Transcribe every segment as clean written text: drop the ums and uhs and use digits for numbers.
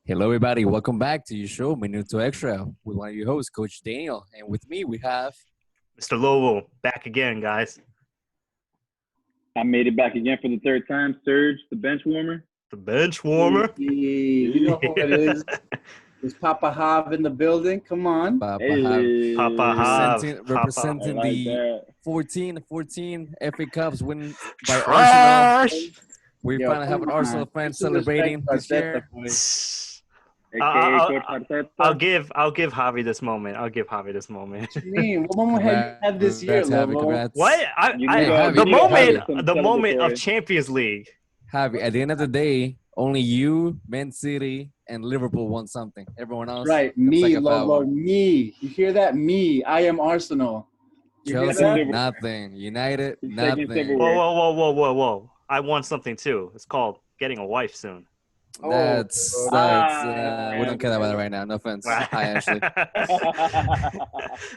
Hello, everybody. Welcome back to your show, Minuto Xtra, with one of your hosts, Coach Daniel. And with me, we have Mr. Lobo, back again, guys. I made it back again for the third time. Serge, the bench warmer. The bench warmer. You know who it is. It's Papa Hav in the building. Come on. Papa Hey, Papa Hav. representing I like the that. 14 FA Cups win by Arsenal. Trash. We Yo, finally have come an on. Arsenal fan Put some celebrating respect this for year. Arteta, boys. AKA Coach Arteta. I'll give Javi this moment. What you mean? What moment have you had this year, Congrats, Javi, Lobo? congrats. What? You I, need to- the you need to moment, have some the moment of celebratory. Champions League. Javi, at the end of the day, only you, Man City, and Liverpool won something. Everyone else, Right, comes me, like a foul. Lobo, me. You hear that? Me. I am Arsenal. You hear Chelsea, that? nothing. United, He's taking nothing. silverware. Whoa! I won something too. It's called getting a wife soon. That's we don't care about it right now. No offense. Hi, Ashley.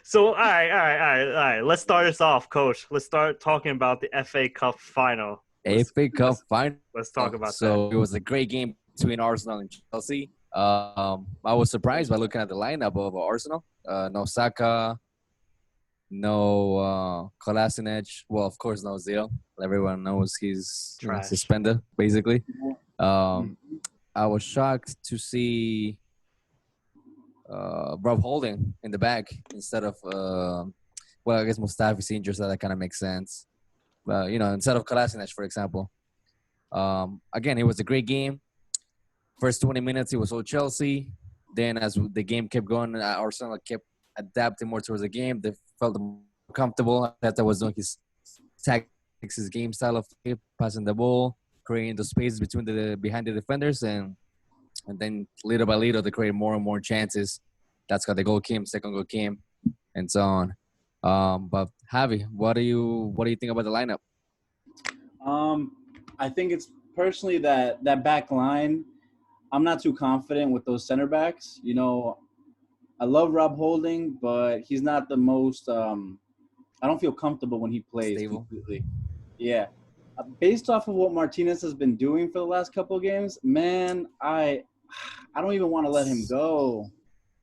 So, all right. Let's start this off, Coach. Let's start talking about the FA Cup final. FA Cup final. Let's talk about So it was a great game between Arsenal and Chelsea. I was surprised by looking at the lineup of Arsenal. No Saka, no Kolasinac. Well, of course, no Zio. Everyone knows he's Trash. suspended, basically. I was shocked to see Rob Holding in the back instead of, I guess Mustafi's injured, so that kind of makes sense. But, instead of Kolasinac, for example. Again, it was a great game. First 20 minutes, it was all Chelsea. Then as the game kept going, Arsenal kept adapting more towards the game. They felt more comfortable. Arteta was doing his tactics, his game style of play, passing the ball, creating the spaces behind the defenders, and then little by little they created more and more chances. That's how the goal came, second goal came, and so on. But Javi, what do you think about the lineup? I think it's personally that back line. I'm not too confident with those center backs. I love Rob Holding, but he's not the most. I don't feel comfortable when he plays Stable. completely. Yeah. Based off of what Martinez has been doing for the last couple of games, man, I don't even want to let him go.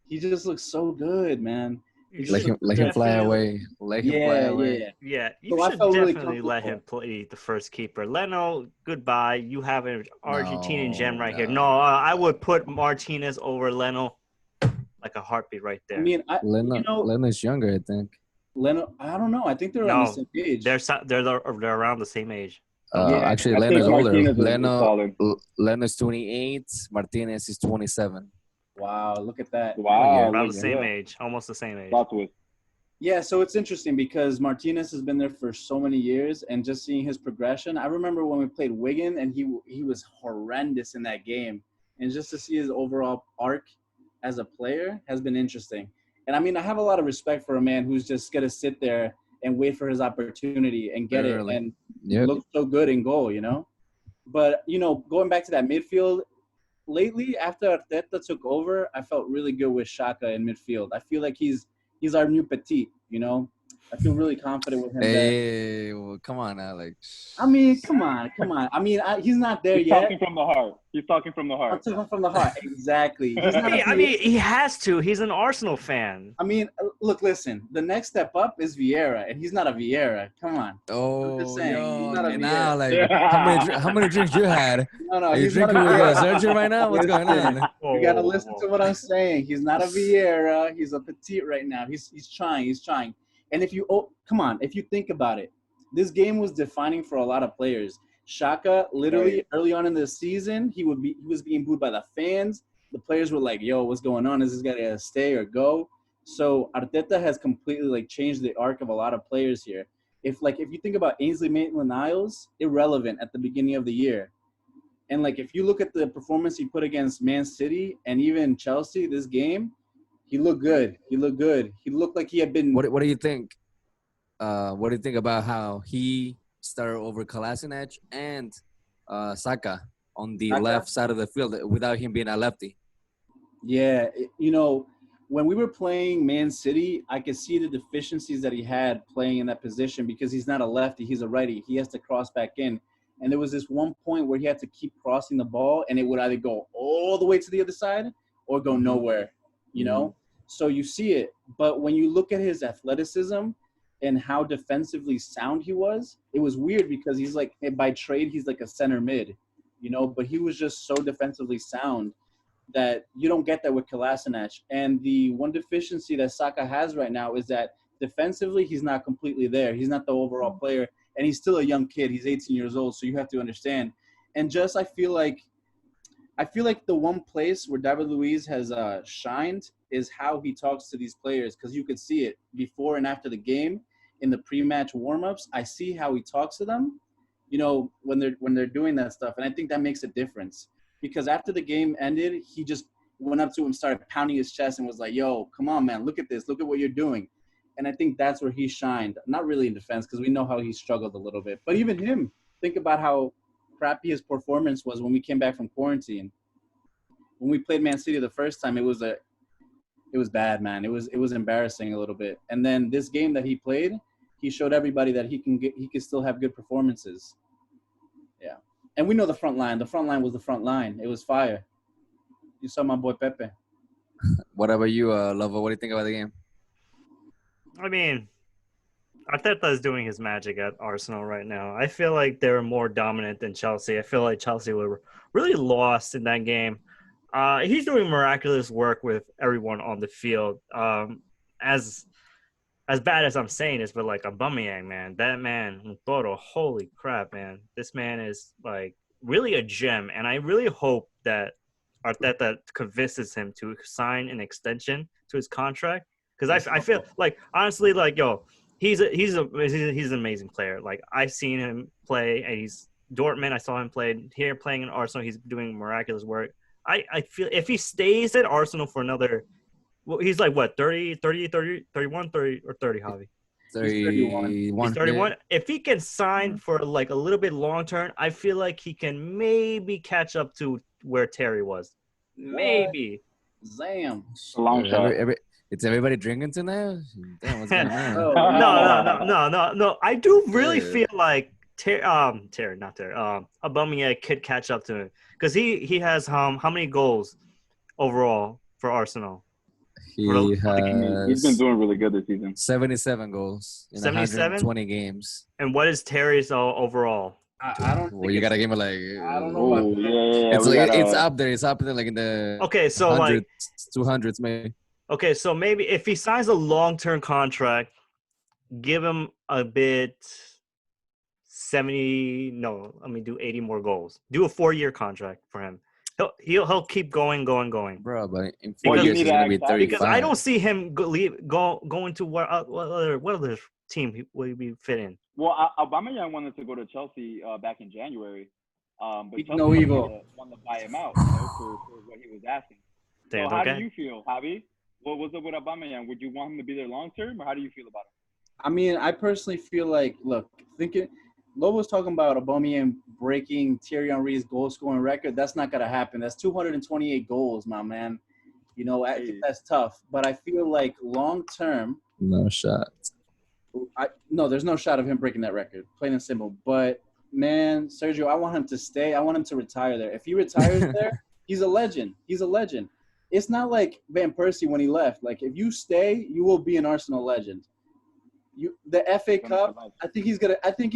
He just looks so good, man. Let him fly away. Let him fly away. Yeah, you So I should felt really definitely let him comfortable. play the first keeper. Leno, goodbye. You have an Argentinian gem right here. No. No, I would put Martinez over Leno like a heartbeat right there. I mean, Leno's younger, I think. Leno, I don't know. I think they're on the same age. They're around the same age. Actually, I Leno's think older. Martinez is solid. Leno's 28. Martinez is 27. Wow, look at that. Wow. Around look the at same that. age, almost the same age. Plot twist. Yeah, so it's interesting because Martinez has been there for so many years, and just seeing his progression. I remember when we played Wigan, and he was horrendous in that game, and just to see his overall arc as a player has been interesting. And I mean, I have a lot of respect for a man who's just gonna sit there and wait for his opportunity and get Early. it and Yep. look so good in goal, But going back to that midfield. Lately, after Arteta took over, I felt really good with Xhaka in midfield. I feel like he's our new Petit, I feel really confident with him there. Hey, well, come on, Alex. I mean, come on. I mean, he's not there He's yet. talking from the heart. He's talking from the I'm heart. talking from the heart. Exactly. He's not I mean, he has to. He's an Arsenal fan. I mean, look, listen. The next step up is Vieira, and he's not a Vieira. Come on. Oh, just saying, yo, he's not a okay, now, Vieira. like, how many drinks you had? No, Are you he's not a drinking with Vieira. Sergio right now? What's going on? You gotta listen to what I'm saying. He's not a Vieira. He's a Petit right now. He's trying. And if you think about it, this game was defining for a lot of players. Xhaka, literally early on in the season, he was being booed by the fans. The players were like, "Yo, what's going on? Is this guy gonna stay or go?" So Arteta has completely changed the arc of a lot of players here. If you think about Ainsley Maitland-Niles, irrelevant at the beginning of the year. And if you look at the performance he put against Man City and even Chelsea this game, he looked good. He looked like he had been. What do you think? What do you think about how he started over Kolasinac and Saka on the left side of the field without him being a lefty? Yeah, when we were playing Man City, I could see the deficiencies that he had playing in that position because he's not a lefty, he's a righty. He has to cross back in. And there was this one point where he had to keep crossing the ball, and it would either go all the way to the other side or go nowhere, you know? So you see it. But when you look at his athleticism and how defensively sound he was, it was weird because he's like, by trade, he's like a center mid, you know? But he was just so defensively sound that you don't get that with Kolasinac. And the one deficiency that Saka has right now is that defensively, he's not completely there. He's not the overall player. And he's still a young kid. He's 18 years old, so you have to understand. And just I feel like the one place where David Luiz has shined is how he talks to these players, because you could see it before and after the game in the pre-match warm-ups. I see how he talks to them, you know, when they're doing that stuff, and I think that makes a difference. Because after the game ended, he just went up to him, started pounding his chest, and was like, "Yo, come on, man, look at this, look at what you're doing." And I think that's where he shined. Not really in defense, because we know how he struggled a little bit. But even him, think about how crappy his performance was when we came back from quarantine. When we played Man City the first time, it was bad, man. It was embarrassing a little bit. And then this game that he played, he showed everybody that he can still have good performances. Yeah. And we know the front line. The front line was the front line. It was fire. You saw my boy Pepe. What about you, Lovo? What do you think about the game? I mean, Arteta is doing his magic at Arsenal right now. I feel like they're more dominant than Chelsea. I feel like Chelsea were really lost in that game. He's doing miraculous work with everyone on the field. As bad as I'm saying this, but like Aubameyang, man, that man, Toro, holy crap, man. This man is like really a gem. And I really hope that Arteta convinces him to sign an extension to his contract. Because I feel like, honestly, like, yo, he's an amazing player. Like, I've seen him play, and he's Dortmund. I saw him play here, playing in Arsenal. He's doing miraculous work. I feel if he stays at Arsenal for another, well, he's like, what, 30, 31, 30, or 30, Javi? 31. He's 31. If he can sign for like a little bit long term, I feel like he can maybe catch up to where Terry was. Maybe. Zam. Long shot. It's everybody drinking tonight? Damn, what's going on? No. I do really feel like Aubameyang could catch up to him, because he has how many goals overall for Arsenal? He's been doing really good this season. 77 goals in 120 games. And what is Terry's overall? I don't. Well, you gotta give him like. I don't know. It's up there. It's up there, like in the. Okay, so 100s, like 200s maybe. Okay, so maybe if he signs a long-term contract, give him a bit 70. No, let me do 80 more goals. Do a 4-year contract for him. He'll keep going. Bro, but in 4 Because- years he's gonna be 35. Because I don't see him going to what other team will he be fit in. Well, Aubameyang wanted to go to Chelsea back in January, but Chelsea No evil. wanted to buy him out, you know, for what he was asking. Damn, So how okay. do you feel, Javi? What was it with Aubameyang? Would you want him to be there long term, or how do you feel about him? I mean, I personally feel like, Lobo's talking about Aubameyang breaking Thierry Henry's goal-scoring record. That's not going to happen. That's 228 goals, my man. You know, I think that's tough. But I feel like long-term – No shot. no, there's no shot of him breaking that record, plain and simple. But, man, Sergio, I want him to stay. I want him to retire there. If he retires there, he's a legend. He's a legend. It's not like Van Persie when he left. Like, if you stay, you will be an Arsenal legend. The FA Cup, I think he's gonna. I think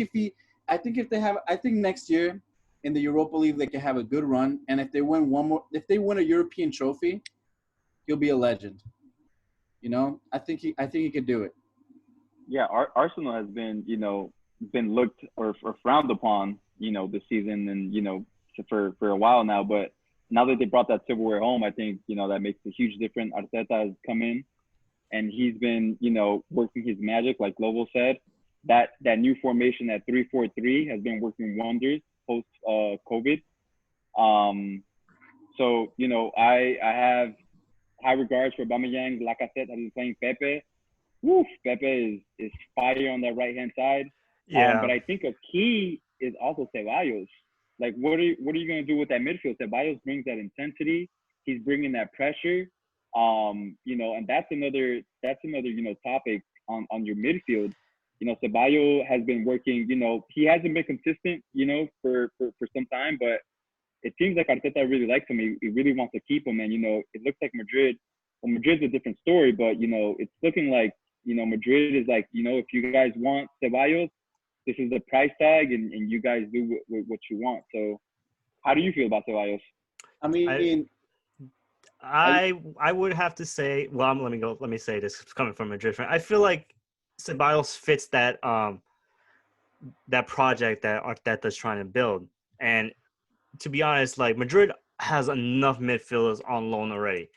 next year in the Europa League they can have a good run, and if they win a European trophy, he'll be a legend. You know, I think he could do it. Yeah, Arsenal has been, been looked or frowned upon, this season and, for a while now. But now that they brought that silverware home, I think, that makes a huge difference. Arteta has come in and he's been, working his magic, like Lobo said. That new formation, that 3-4-3, has been working wonders post COVID. So, I have high regards for Aubameyang. Lacazette has been playing Pepe. Woof, Pepe is fire on that right-hand side. Yeah. But I think a key is also Ceballos. Like, what are you going to do with that midfield? Ceballos brings that intensity. He's bringing that pressure. And that's another topic on your midfield. Ceballos has been working. He hasn't been consistent, for some time, but it seems like Arteta really likes him. He really wants to keep him. And, it looks like Madrid, well, Madrid's a different story, but, it's looking like, Madrid is like, if you guys want Ceballos, this is the price tag, and you guys do what you want. So how do you feel about Ceballos? I mean, I would have to say, well, let me say this coming from a Madrid fan. I feel like Ceballos fits that that project that Arteta's trying to build. And to be honest, like Madrid has enough midfielders on loan already.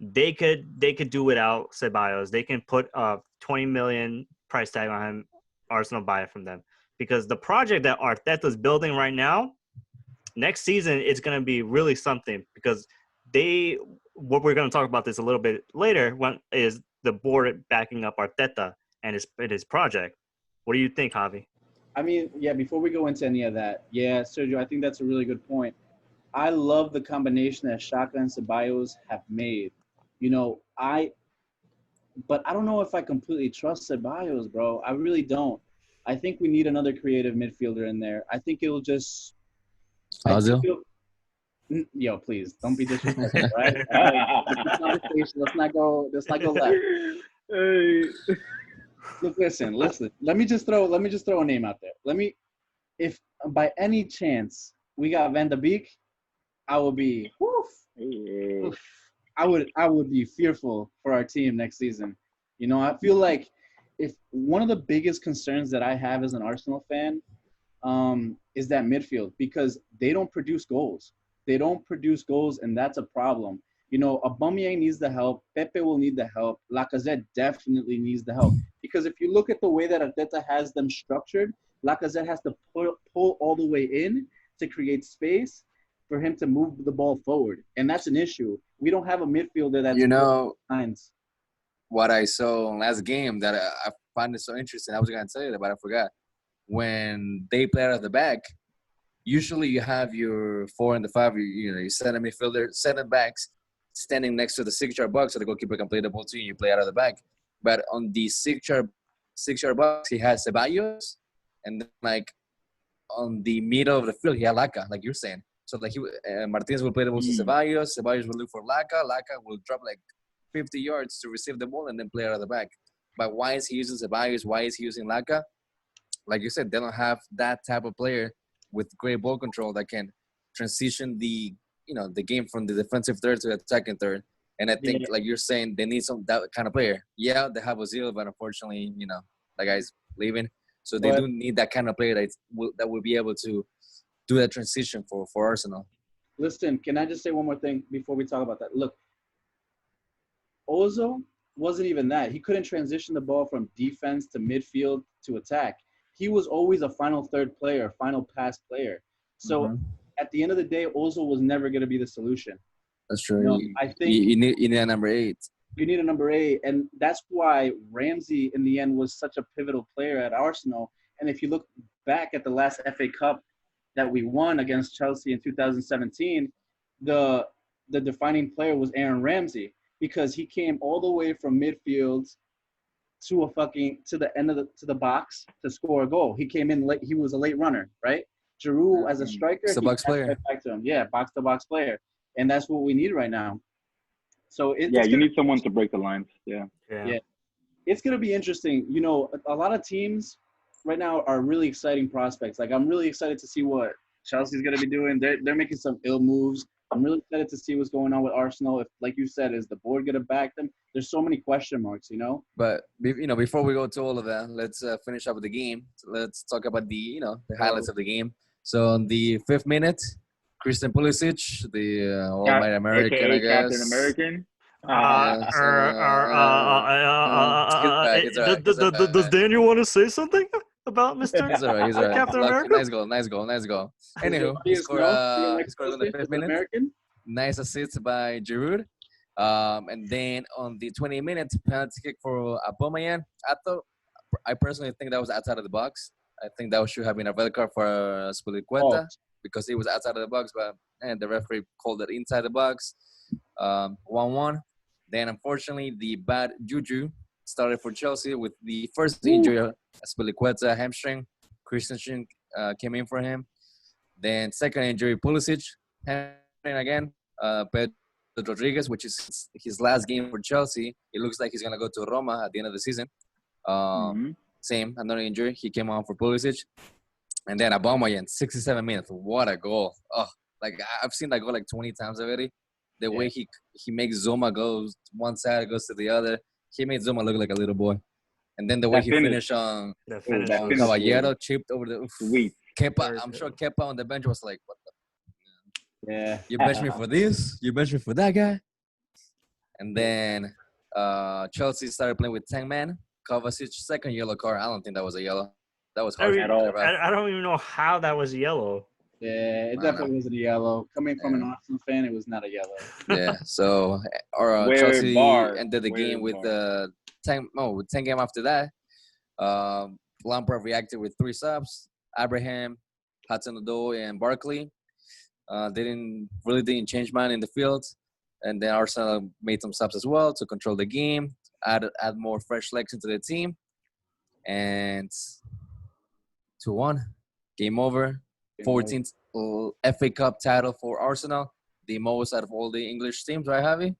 They could do without Ceballos. They can put a 20 million price tag on him. Arsenal buy it from them, because the project that Arteta's building right now, next season it's going to be really something, because what we're going to talk about this a little bit later is the board backing up Arteta and his project. What do you think, Javi? I mean, yeah, before we go into any of that, yeah, Sergio, I think that's a really good point. I love the combination that Xhaka and Ceballos have made. But I don't know if I completely trust Ceballos, bro. I really don't. I think we need another creative midfielder in there. I think it'll just – Yo, please, don't be disrespectful, right? Let's not go left. Hey. Look, listen. Let me just throw a name out there. If by any chance we got Van de Beek, I will be I would be fearful for our team next season. I feel like if one of the biggest concerns that I have as an Arsenal fan is that midfield, because they don't produce goals. They don't produce goals, and that's a problem. Aubameyang needs the help. Pepe will need the help. Lacazette definitely needs the help. Because if you look at the way that Arteta has them structured, Lacazette has to pull all the way in to create space for him to move the ball forward. And that's an issue. We don't have a midfielder that's lines. What I saw last game that I find it so interesting. I was going to tell you that, but I forgot. When they play out of the back, usually you have your 4 and the 5, your center midfielder, center backs standing next to the 6-yard box so the goalkeeper can play the ball to you and you play out of the back. But on the 6-yard box, he has Ceballos, and then, like, on the middle of the field, he had Laka, like you're saying. So, like, Martinez will play the ball to Ceballos. Ceballos will look for Laka. Laka will drop, like, 50 yards to receive the ball and then play out of the back. But why is he using Ceballos? Why is he using Laka? Like you said, they don't have that type of player with great ball control that can transition the game from the defensive third to the attacking third. And I think, like you're saying, they need that kind of player. Yeah, they have Ozil, but unfortunately, that guy's leaving. So they do need that kind of player that will be able to do that transition for Arsenal. Listen, can I just say one more thing before we talk about that? Look, Ozil wasn't even that. He couldn't transition the ball from defense to midfield to attack. He was always a final third player, final pass player. So at the end of the day, Ozil was never going to be the solution. That's true. I think you need a number 8. You need a number 8, and that's why Ramsey in the end was such a pivotal player at Arsenal. And if you look back at the last FA Cup that we won against Chelsea in 2017, the defining player was Aaron Ramsey, because he came all the way from midfield to the end of the box to score a goal. He came in late. He was a late runner, right? Giroud as a striker, it's a box player. Right back to him. Yeah, box to box player, and that's what we need right now. So you need someone to break the lines. Yeah. It's gonna be interesting. A lot of teams right now are really exciting prospects. Like, I'm really excited to see what Chelsea's gonna be doing. They're making some ill moves. I'm really excited to see what's going on with Arsenal. If, like you said, is the board gonna back them? There's so many question marks, But before we go to all of that, let's finish up with the game. So let's talk about the highlights of the game. So on the 5th minute, Christian Pulisic, the Almighty American, AKA I guess. Captain American. Does Daniel want to say something about Mr. He's all right. Captain Lucky. America? Nice goal. Anywho, he scored on the 5th minute. American? Nice assist by Giroud. And then on the 20th minute, penalty kick for Aubameyang. I personally think that was outside of the box. I think that should have been a red card for Spilicueta because he was outside of the box, but the referee called it inside the box. 1-1. Then, unfortunately, the bad juju started for Chelsea with the first injury, Spilicueta hamstring. Christensen came in for him. Then second injury, Pulisic. Hamstring again. Pedro Rodriguez, which is his last game for Chelsea. It looks like he's gonna go to Roma at the end of the season. Mhm. Same, another injury. He came on for Pulisic, and then Aubameyang, 67 minutes. What a goal! Oh, like I've seen that goal like 20 times already. The way he makes Zuma goes one side, goes to the other. He made Zuma look like a little boy. And then the way That he finish. finished on That Oh, finish that on finish was Caballero, chipped over the Sweet. Kepa. I'm sure Kepa on the bench was like, "What the? Yeah. You bench me for this? You bench me for that guy?" And then Chelsea started playing with 10 men. Kovacic, second yellow card. I don't think that was a yellow. That was hard At all. I don't even know how that was yellow. Yeah, it I definitely wasn't a yellow. Coming from an Yeah. Arsenal fan, it was not a yellow. Yeah. So Where Chelsea bar? ended the Where game with bar? 10 game after that. Lampard reacted with 3 subs: Abraham, Hudson-Odoi, and Barkley. They didn't change man in the field, and then Arsenal made some subs as well to control the game, add more fresh legs into the team, and 2-1, game over. 14th FA Cup title for Arsenal, the most out of all the English teams, right, Javi?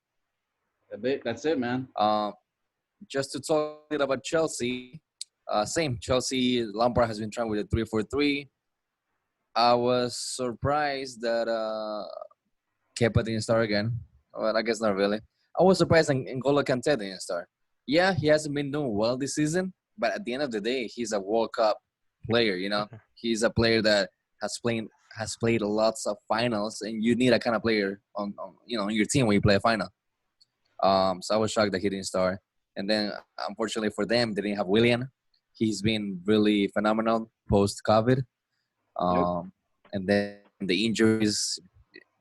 That's it, man. Just to talk a bit about Chelsea, same. Chelsea, Lampard has been trying with a 3-4-3. I was surprised that Kepa didn't start again. Well, I guess not really. I was surprised N'Golo Kante didn't start. Yeah, he hasn't been doing well this season, but at the end of the day, he's a World Cup player, you know? He's a player that has played lots of finals, and you need a kind of player on your team when you play a final. So I was shocked that he didn't start. And then, unfortunately for them, they didn't have Willian. He's been really phenomenal post-COVID. And then the injuries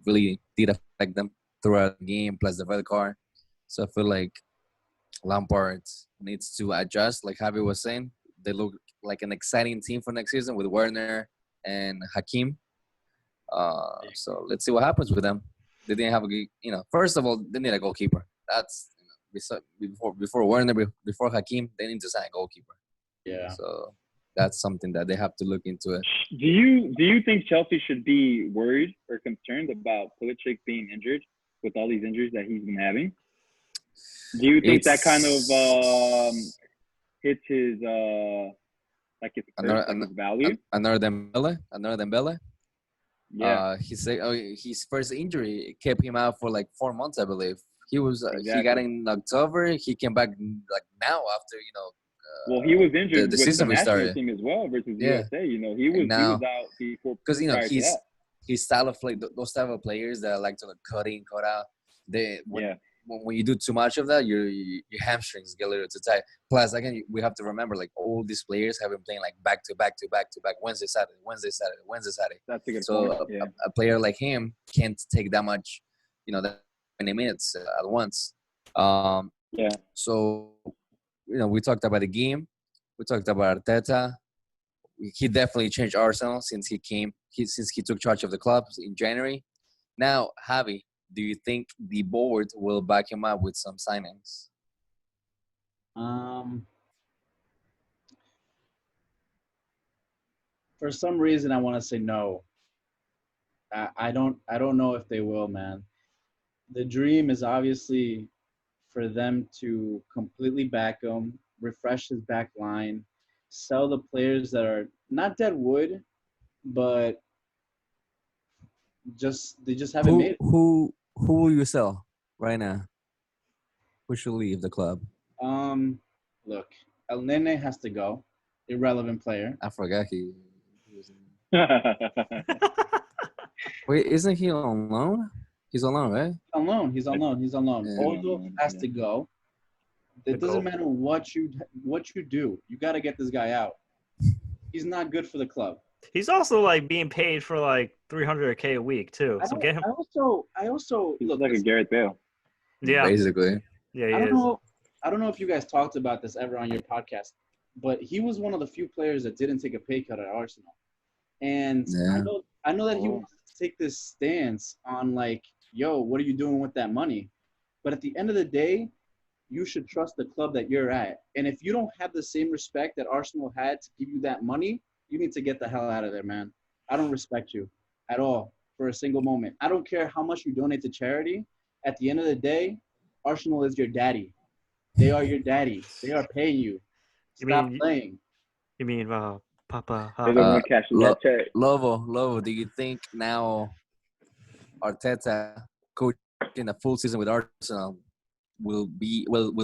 really did affect them throughout the game, plus the red card. So I feel like Lampard needs to adjust. Like Javi was saying, they look like an exciting team for next season with Werner and Hakim. So let's see what happens with them. They didn't have first of all, they need a goalkeeper. That's before Werner, before Hakim, they need to sign a goalkeeper. Yeah. So that's something that they have to look into it. Do you think Chelsea should be worried or concerned about Pulisic being injured with all these injuries that he's been having? Do you think that kind of hits his his value? Another Dembele. Yeah. He said his first injury kept him out for like 4 months, I believe. He got in October. He came back like now after well, he was injured the with season the national restarted. team as well versus USA. He was out before because prior to that. his style of play, those type of players that like to cut in, cut out. When you do too much of that, your hamstrings get a little too tight. Plus, again, we have to remember like all these players have been playing like back to back Wednesday, Saturday. That's a good so point. Yeah. A player like him can't take that much, that many minutes at once. So we talked about the game. We talked about Arteta. He definitely changed Arsenal since he took charge of the club in January. Now, Javi, do you think the board will back him up with some signings? For some reason, I want to say no. I don't know if they will, man. The dream is obviously for them to completely back him, refresh his back line, sell the players that are not dead wood, but they just haven't made it. Who will you sell right now? Who should leave the club? Look, El Nene has to go. Irrelevant player. I forgot he was. Wait, isn't he on loan? He's on loan, right? He's on loan. Yeah. Odo has to go. It doesn't matter what you do. You got to get this guy out. He's not good for the club. He's also like being paid for like $300K a week too. So get him. I also look like a Gareth Bale. Yeah, basically. Yeah, he I don't know if you guys talked about this ever on your podcast, but he was one of the few players that didn't take a pay cut at Arsenal, and I know that he wants to take this stance on like, yo, what are you doing with that money? But at the end of the day, you should trust the club that you're at. And if you don't have the same respect that Arsenal had to give you that money, you need to get the hell out of there, man. I don't respect you at all for a single moment. I don't care how much you donate to charity. At the end of the day, Arsenal is your daddy. They are your daddy. They are paying you. You Stop mean playing. you mean Papa? They're the one cashing that check. Lovo, do you think now Arteta coaching a full season with Arsenal will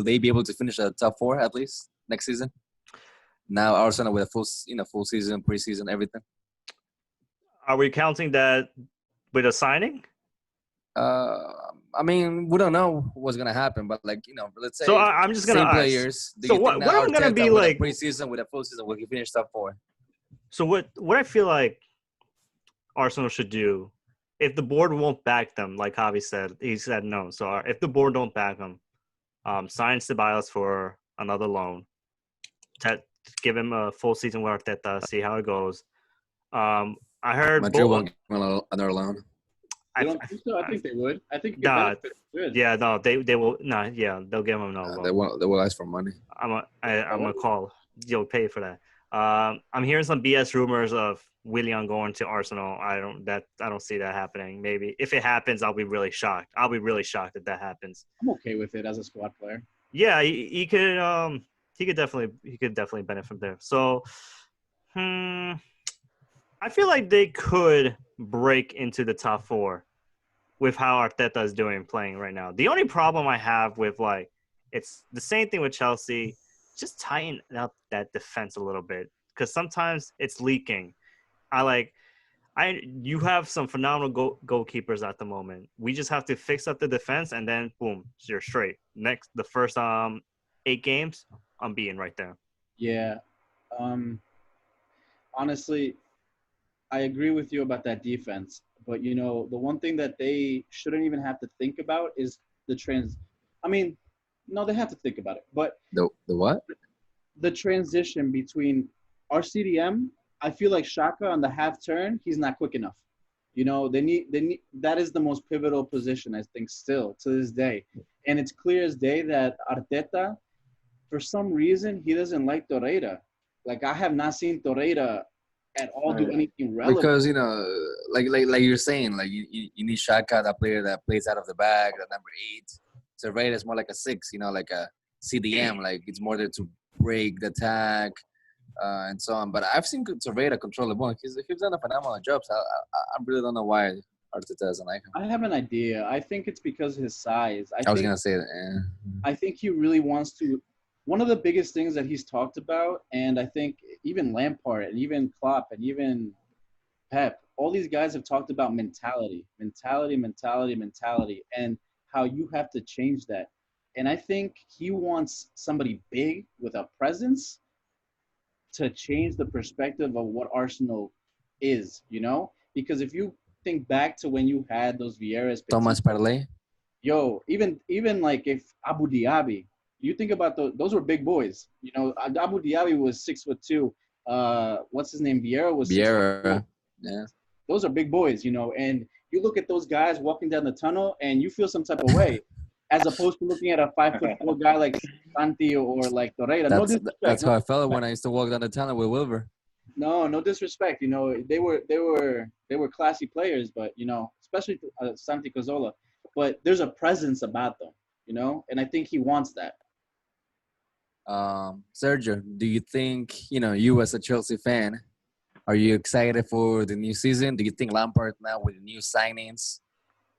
they be able to finish a top 4 at least next season? Now Arsenal with a full season, preseason, everything. Are we counting that with a signing? I mean, we don't know what's gonna happen, but like let's say So I'm just gonna same ask. players. Do So you what think now I'm gonna Arteta be with like? a preseason with a full season will he finish top 4? So what I feel like Arsenal should do, if the board won't back them, like Javi said, he said no. So if the board don't back them, sign Ceballos for another loan. Give him a full season with Arteta, see how it goes. I heard Madrid won't give him another loan. I don't think so. I think they would. I think good. Yeah, no, they will. No, yeah, they'll give him no loan. They will ask for money. I'm gonna call. You'll pay for that. I'm hearing some BS rumors of Willian going to Arsenal. I don't see that happening. Maybe if it happens, I'll be really shocked. I'll be really shocked if that happens. I'm okay with it as a squad player. Yeah, he could definitely benefit from there. So, I feel like they could break into the top 4 with how Arteta is playing right now. The only problem I have with it's the same thing with Chelsea. Just tighten up that defense a little bit because sometimes it's leaking. You have some phenomenal goalkeepers at the moment. We just have to fix up the defense and then boom, you're straight. The first 8 games, I'm being right there. Yeah. Honestly, I agree with you about that defense. But, the one thing that they shouldn't even have to think about is no, they have to think about it. But the what? The transition between our CDM, I feel like Shaka on the half turn, he's not quick enough. They need that is the most pivotal position, I think, still to this day. And it's clear as day that Arteta, for some reason, he doesn't like Torreira. Like, I have not seen Torreira at all do anything relevant. Because like you're saying, like you need Shaka, that player that plays out of the bag, that number 8. Torreira is more like a 6, like a CDM, like it's more there to break the attack and so on. But I've seen Torreira control the ball. He's done a phenomenal job. So I really don't know why Arteta doesn't like him. I have an idea. I think it's because of his size. I was gonna say that. I think he really wants to. One of the biggest things that he's talked about, and I think even Lampard and even Klopp and even Pep, all these guys have talked about mentality, and how you have to change that. And I think he wants somebody big with a presence to change the perspective of what Arsenal is, Because if you think back to when you had those Vieira's, Thomas Partey, even like if Abu Dhabi, you think about those were big boys. Abu Dhabi was 6'2". What's his name? Vieira was 6'2". Yeah. Those are big boys, and you look at those guys walking down the tunnel and you feel some type of way, as opposed to looking at a 5'4" guy like Santi or like Torreira. That's how I felt when I used to walk down the tunnel with Wilver. No disrespect. They were classy players, but especially Santi Cazorla. But there's a presence about them, and I think he wants that. Sergio, do you think you as a Chelsea fan, are you excited for the new season? Do you think Lampard now with the new signings,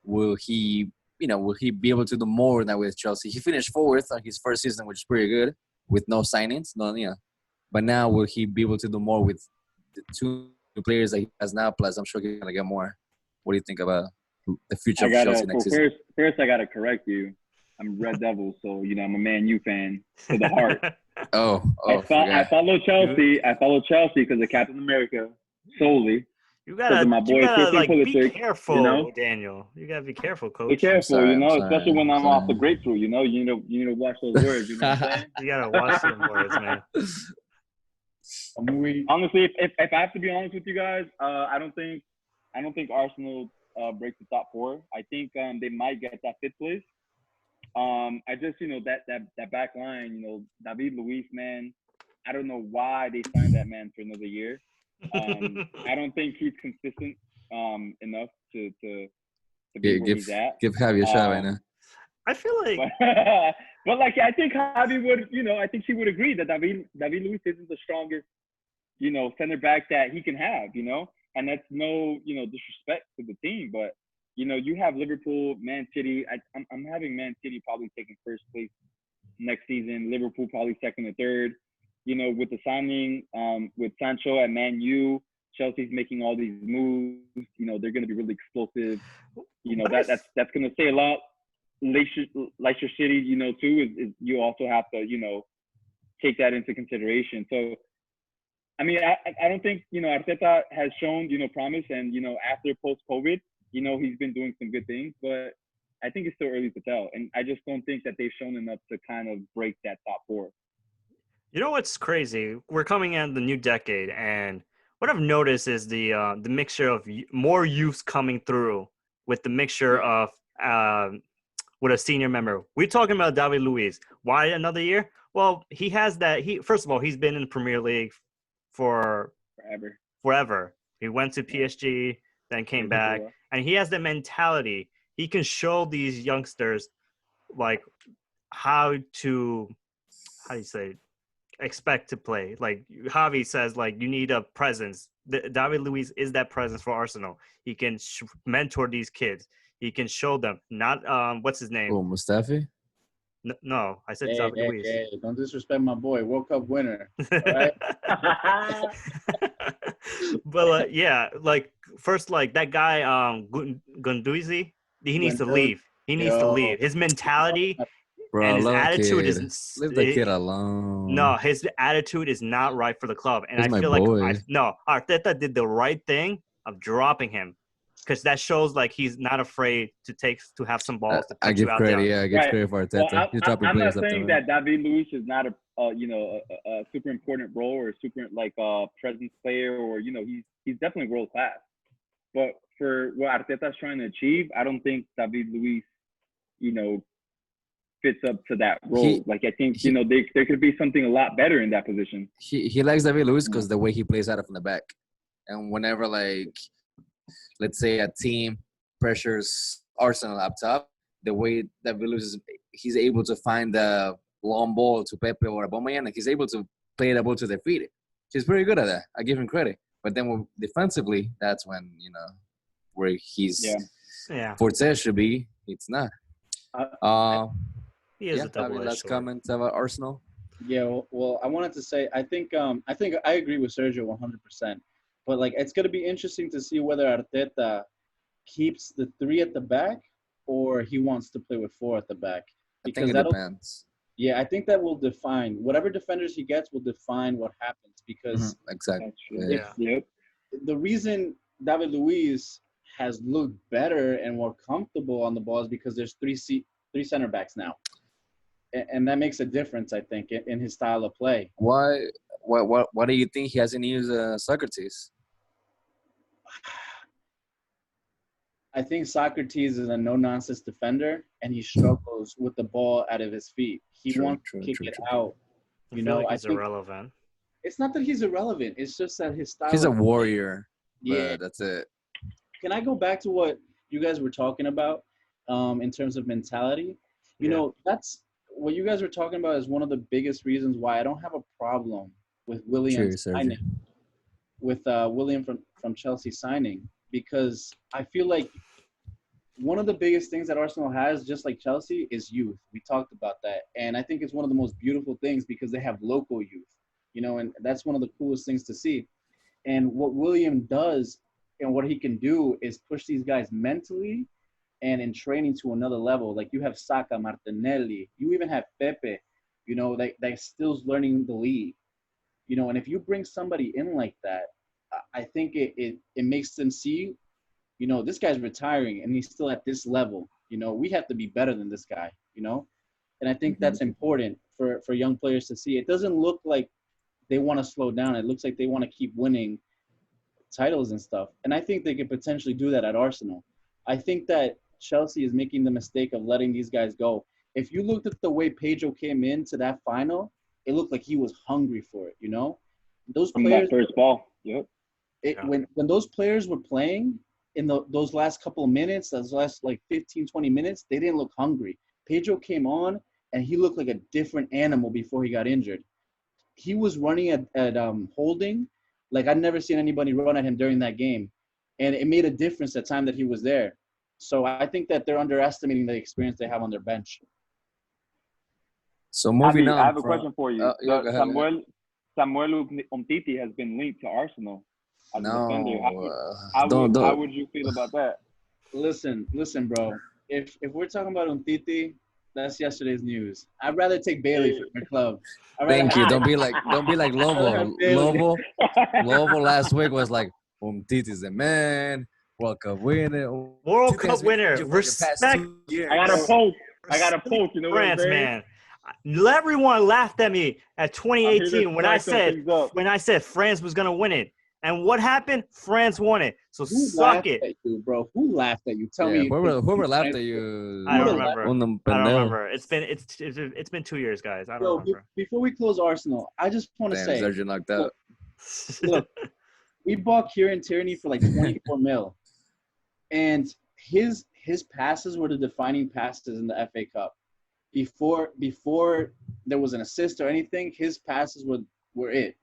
will he be able to do more now with Chelsea? He finished 4th on his first season, which is pretty good, with no signings. But now will he be able to do more with the 2 new players that he has now? Plus, I'm sure he's gonna get more. What do you think about the future of Chelsea next season? First, I gotta correct you. I'm Red Devil, so I'm a Man U fan to the heart. I follow Chelsea. I follow Chelsea because of Captain America solely. You gotta be careful, Daniel. You gotta be careful, Coach. Be careful, especially when I'm off the grapefruit. You need to watch those words. You know what I'm saying? You gotta watch them words, man. Honestly, if I have to be honest with you guys, I don't think Arsenal breaks the top 4. I think they might get that 5th place. I just that back line, David Luiz, man. I don't know why they signed that man for another year. I don't think he's consistent enough to be where he's at. Give Javi a shot right now. I feel like but like I think Javi would, I think she would agree that David Luiz isn't the strongest, center back that he can have, and that's no, disrespect to the team, but you have Liverpool, Man City. I'm having Man City probably taking first place next season. Liverpool probably second or third. With the signing with Sancho at Man U, Chelsea's making all these moves. They're going to be really explosive. That's going to say a lot. Leicester City, too, is you also have to, take that into consideration. So, I mean, I don't think, Arteta has shown, promise. And, after post-COVID, he's been doing some good things. But I think it's still early to tell. And I just don't think that they've shown enough to kind of break that top four. You know what's crazy? We're coming in the new decade, and what I've noticed is the mixture of more youths coming through with the mixture of with a senior member. We're talking about David Luiz. Why another year? Well, he has that. First of all, he's been in the Premier League for forever. He went to PSG, then came back, and he has the mentality. He can show these youngsters like how do you say, expect to play. Like Javi says, like you need a presence. David Luiz is that presence for Arsenal. He can mentor these kids. He can show them. Not what's his name? Oh, Mustafi? No, I said David Luiz. Hey, don't disrespect my boy, World Cup winner. All right? But yeah, like first, like that guy Gunduzi, he needs to leave. He needs to leave. His mentality. Bro, and his attitude leave the kid alone. No, his attitude is not right for the club. And He's I feel boy. like Arteta did the right thing of dropping him, because that shows like he's not afraid to have some balls. To I give credit. there. Yeah, I give credit for Arteta. Well, He's dropping I'm players not up saying there. that David Luiz is not a super important role or a super presence player, or he's definitely world class. But for what Arteta's trying to achieve, I don't think David Luiz, fits up to that role. I think there could be something a lot better in that position. He likes David Luiz because the way he plays out from the back, and whenever let's say a team pressures Arsenal up top, the way David Luiz he's able to find the long ball to Pepe or Aubameyang, and he's able to play the ball to their feet. He's pretty good at that. I give him credit. But then defensively, that's when where he's forte should be. It's not. He is a double-edged last sword. comment about Arsenal. Yeah, well, I wanted to say I think I agree with Sergio 100%. But it's going to be interesting to see whether Arteta keeps the 3 at the back or he wants to play with 4 at the back. Because I think it depends. Yeah, I think that will define whatever defenders he gets will define what happens, because exactly. The reason David Luiz has looked better and more comfortable on the ball is because there's 3 center backs now. And that makes a difference, I think, in his style of play. Why do you think he hasn't used Socrates? I think Socrates is a no-nonsense defender, and he struggles with the ball out of his feet. He wants to kick it out. I feel like he's irrelevant. It's not that he's irrelevant. It's just that his style. He's a warrior. Yeah, that's it. Can I go back to what you guys were talking about in terms of mentality? That's what you guys were talking about is one of the biggest reasons why I don't have a problem with William signing. With William from Chelsea signing, because I feel like one of the biggest things that Arsenal has, just like Chelsea, is youth. We talked about that. And I think it's one of the most beautiful things because they have local youth, and that's one of the coolest things to see. And what William does and what he can do is push these guys mentally and in training to another level. Like you have Saka, Martinelli, you even have Pepe, that still's learning the league. And if you bring somebody in like that, I think it makes them see, this guy's retiring and he's still at this level. We have to be better than this guy, And I think that's important for young players to see. It doesn't look like they want to slow down. It looks like they want to keep winning titles and stuff. And I think they could potentially do that at Arsenal. I think that Chelsea is making the mistake of letting these guys go. If you looked at the way Pedro came into that final, it looked like he was hungry for it, Those from players, that first ball. Yep. When those players were playing, those last couple of minutes, those last like 15, 20 minutes, they didn't look hungry. Pedro came on and he looked like a different animal before he got injured. He was running at holding like I'd never seen anybody run at him during that game. And it made a difference the time that he was there. So I think that they're underestimating the experience they have on their bench. So moving Abby, on. I have a question for you. Yeah, go ahead. Samuel Umtiti has been linked to Arsenal as a defender. Don't. How would you feel about that? Listen, bro. If we're talking about Umtiti, that's yesterday's news. I'd rather take Bailey for my club. Thank you. Don't be like Lobo. Lobo last week was like, Umtiti's the man. World Cup winner. World Cup winner. Respect. I got a poke. You know France, what I'm saying? man. Everyone laughed at me at 2018 when I said France was gonna win it. And what happened? France won it. So Who suck laughed it. at you, bro? Who laughed at you? Tell me. Whoever laughed at you. I don't remember. It's been 2 years, guys. I don't remember. Before we close Arsenal, I just want to say, Sergeant knocked out. Look, we bought Kieran Tierney for like 24 mil, and his passes were the defining passes in the FA Cup. Before there was an assist or anything, his passes were it.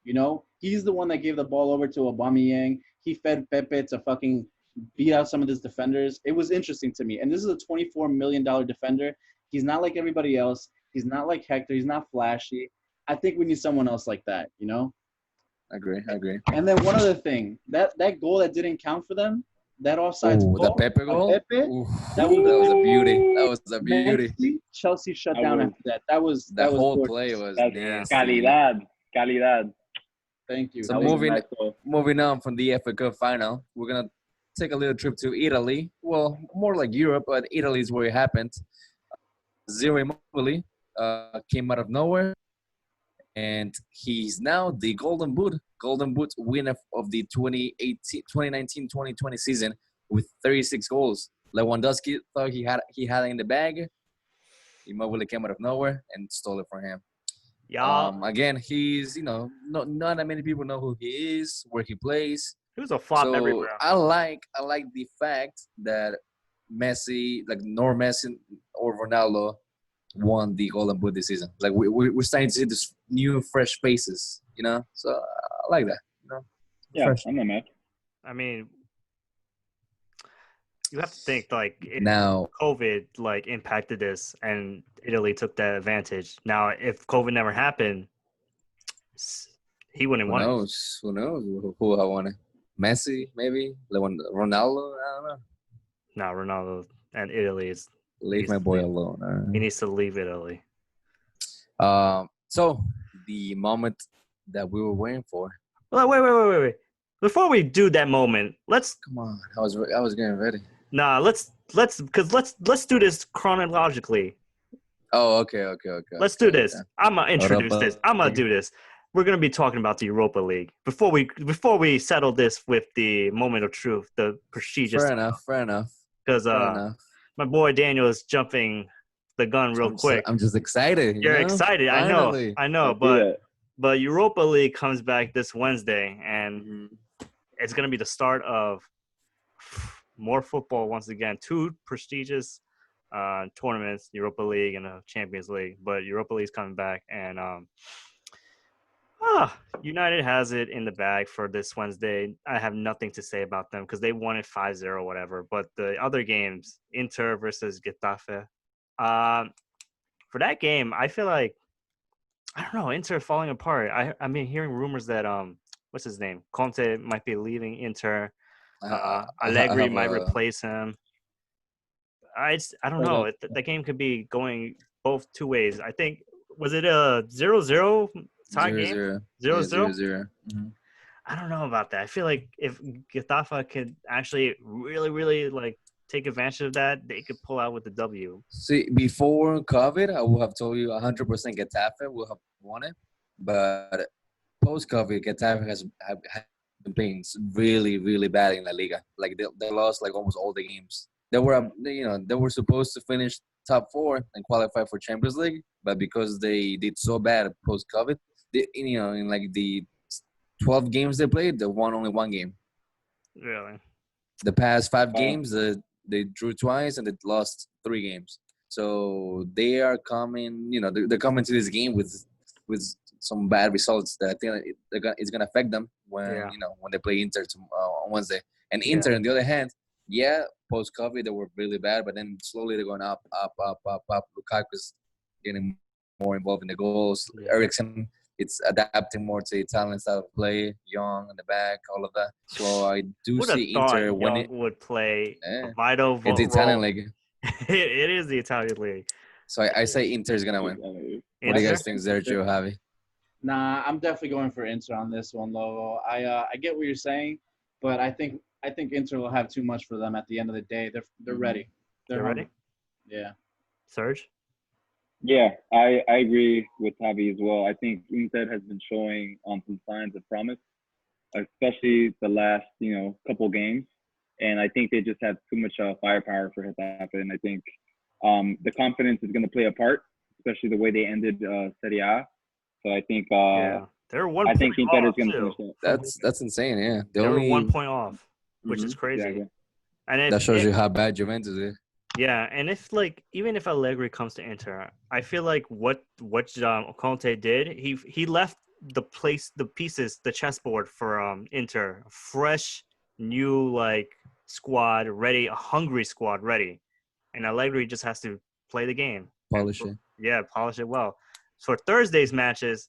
You know, he's the one that gave the ball over to Aubameyang. He fed Pepe to fucking beat out some of his defenders. It was interesting to me. And this is a $24 million defender. He's not like everybody else. He's not like Hector. He's not flashy. I think we need someone else like that, you know? I agree. And then one other thing, that goal that didn't count for them, that offside goal. The Pepe goal? That was a beauty. That was a beauty. Mentally, Chelsea shut down after that. That was whole gorgeous. play was nasty. Calidad. Thank you. So moving on from the FA Cup final, we're going to take a little trip to Italy. Well, more like Europe, but Italy is where it happened. Zero Immobile came out of nowhere, and he's now the Golden Boot winner of the 2019-2020 season with 36 goals. Lewandowski thought he had it in the bag. Immobile came out of nowhere and stole it from him. Yeah. Again, he's not that many people know who he is, where he plays. He was a flop everywhere. I like the fact that Messi, like nor Messi or Ronaldo, won the Golden Boot this season. Like we're starting to see this new fresh faces, you know. So I like that. You know? Yeah, fresh. I'm not mad. I mean, you have to think like now COVID like impacted this, and Italy took that advantage. Now, if COVID never happened, he wouldn't won. Who knows who I want it? Messi, maybe Ronaldo. I don't know. No, Ronaldo and Italy is. Leave my boy alone. Right. He needs to leave Italy. So the moment that we were waiting for. Well, wait. Before we do that moment, let's come on. I was getting ready. Nah, let's do this chronologically. Oh, okay. Let's do this. I'm gonna introduce this. I'm gonna do this. We're gonna be talking about the Europa League before we settle this with the moment of truth, the prestigious. Fair enough. Because my boy Daniel is jumping the gun real quick. I'm just excited. You're excited. Finally. I know. But Europa League comes back this Wednesday, and it's gonna be the start of more football once again. Two prestigious tournaments, Europa League and the Champions League. But Europa League's coming back, and United has it in the bag for this Wednesday. I have nothing to say about them because they won it 5-0 or whatever. But the other games, Inter versus Getafe, for that game, I feel like, I don't know, Inter falling apart. I've been hearing rumors that, what's his name? Conte might be leaving Inter. Allegri might replace him. I don't know. The game could be going both two ways. I think, was it a 0-0 tie game? 0-0? I don't know about that. I feel like if Getafe could actually really, really like take advantage of that, they could pull out with the W. See, before COVID, I would have told you 100% Getafe will have won it. But post-COVID, Getafe has been playing really, really bad in La Liga. Like they lost like almost all the games. They were supposed to finish top 4 and qualify for Champions League, but because they did so bad post-COVID, in like the 12 games they played, they won only one game. Really? The past 5 games, they drew twice and they lost 3 games. So they are coming. They're coming to this game with some bad results that I think it's gonna affect them when they play Inter on Wednesday. And Inter, on the other hand, post COVID they were really bad, but then slowly they're going up, up, up, up, up. Lukaku's getting more involved in the goals. Eriksen, it's adapting more to Italian style of play. Young in the back, all of that. So I do see Inter winning. Would play a vital in the Italian league. It is the Italian league. So I say Inter's gonna win. What do you guys think, Sergio, Javi? Nah, I'm definitely going for Inter on this one, Logo. I get what you're saying, but I think Inter will have too much for them at the end of the day. They're ready. They're ready. Yeah. Serge? Yeah, I agree with Javi as well. I think Inter has been showing some signs of promise, especially the last couple games, and I think they just have too much firepower for it to happen. I think the confidence is going to play a part, especially the way they ended Serie A. So I think they're 1 point I think Inter is going to off, finish it. That's insane. Yeah, they were 1 point off, which is crazy. Exactly. And that shows you how bad Juventus is. Yeah, and even if Allegri comes to Inter, I feel like what Conte did, he left the pieces, the chessboard for Inter, fresh, new squad ready, a hungry squad ready, and Allegri just has to play the game, polish it. Yeah, polish it well. For Thursday's matches,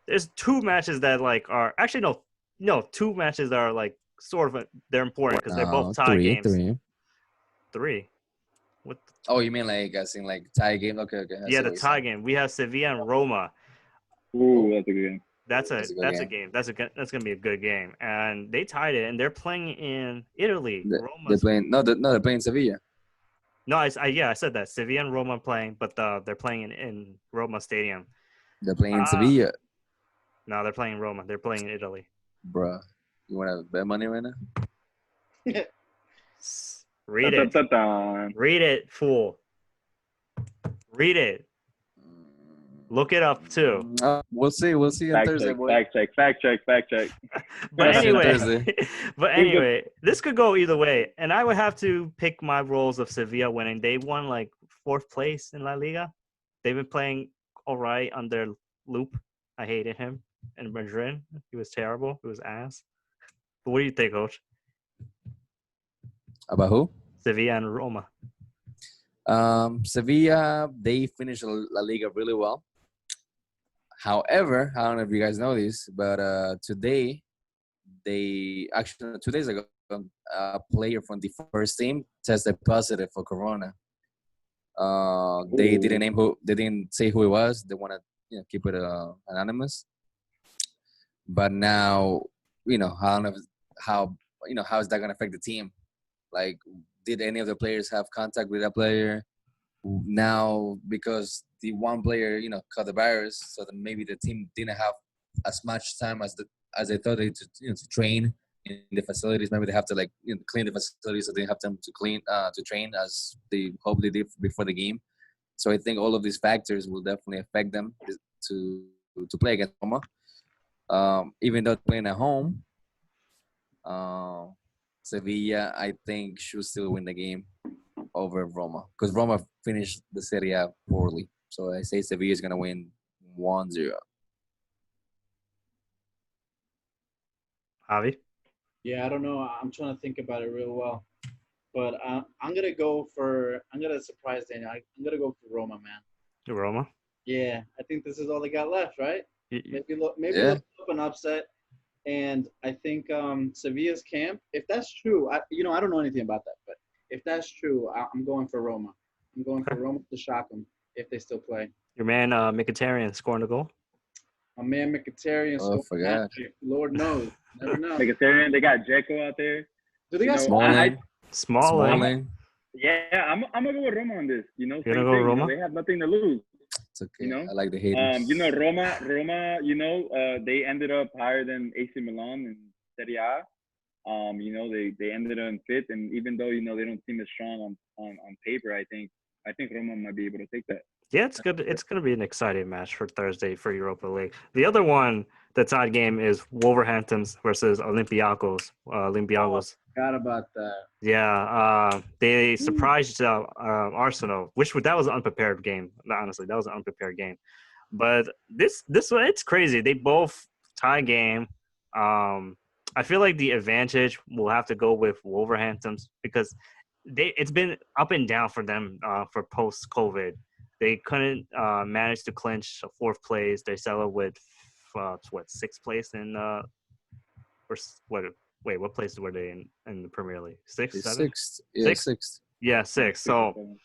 there's 2 matches that are actually no 2 matches that are sort of they're important because they're both tie games. 3. Oh, you mean tie game? Okay. Yeah, the tie game. We have Sevilla and Roma. Ooh, that's a good game. That's a game. That's gonna be a good game. And they tied it, and they're playing in Italy. They're playing Sevilla. No, I said that Sevilla and Roma are playing, but they're playing in Roma Stadium. They're playing in Sevilla. No, they're playing in Roma. They're playing in Italy. Bruh, you want to bet money right now? Read it. Read it, fool. Read it. Look it up too. We'll see on Thursday. Fact check. But anyway, this could go either way, and I would have to pick my roles of Sevilla winning. They won 4th place in La Liga. They've been playing all right under Loop. I hated him in Madrid. He was terrible. He was ass. But what do you think, Coach? About who? Sevilla and Roma. Sevilla, they finished La Liga really well. However, I don't know if you guys know this, but today, 2 days ago, a player from the first team tested positive for Corona. They didn't say who it was. They want to keep it anonymous. But now, I don't know how is that going to affect the team? Did any of the players have contact with that player? Now, because the one player, caught the virus, so that maybe the team didn't have as much time as they thought they to train in the facilities. Maybe they have to clean the facilities, so they have time to train as they hope they did before the game. So I think all of these factors will definitely affect them to play against Roma. Even though playing at home, Sevilla, I think, should still win the game over Roma because Roma finished the Serie A poorly. So I say Sevilla is going to win 1-0. Javi? Yeah, I don't know. I'm trying to think about it real well. But I'm going to surprise Daniel. I'm going to go for Roma, man. Roma? Yeah, I think this is all they got left, right? Maybe look up an upset. And I think Sevilla's camp, if that's true, I don't know anything about that, but if that's true, I'm going for Roma. I'm going for Roma to shock them if they still play. Your man Mkhitaryan scoring the goal? My man Mkhitaryan scoring. Lord knows. Never know. Mkhitaryan, they got Dzeko out there. Do they got Smalling? Yeah, I'm gonna go with Roma on this. You're gonna go with Roma? They have nothing to lose. It's okay. I like the haters. Roma. They ended up higher than AC Milan in Serie A. They ended up in 5th, and even though they don't seem as strong on paper, I think Roma might be able to take that. Yeah, it's good. It's going to be an exciting match for Thursday for Europa League. The other one, the tied game, is Wolverhampton versus Olympiacos. Forgot about that. Yeah, they surprised Arsenal, that was an unprepared game. Honestly, that was an unprepared game. But this one, it's crazy. They both tie game. I feel like the advantage will have to go with Wolverhampton's because it's been up and down for them for post COVID. They couldn't manage to clinch a fourth place. They settled with sixth place in or what? Wait, what place were they in the Premier League? Sixth, seventh, Sixth. Yeah, sixth. sixth. Yeah, sixth. So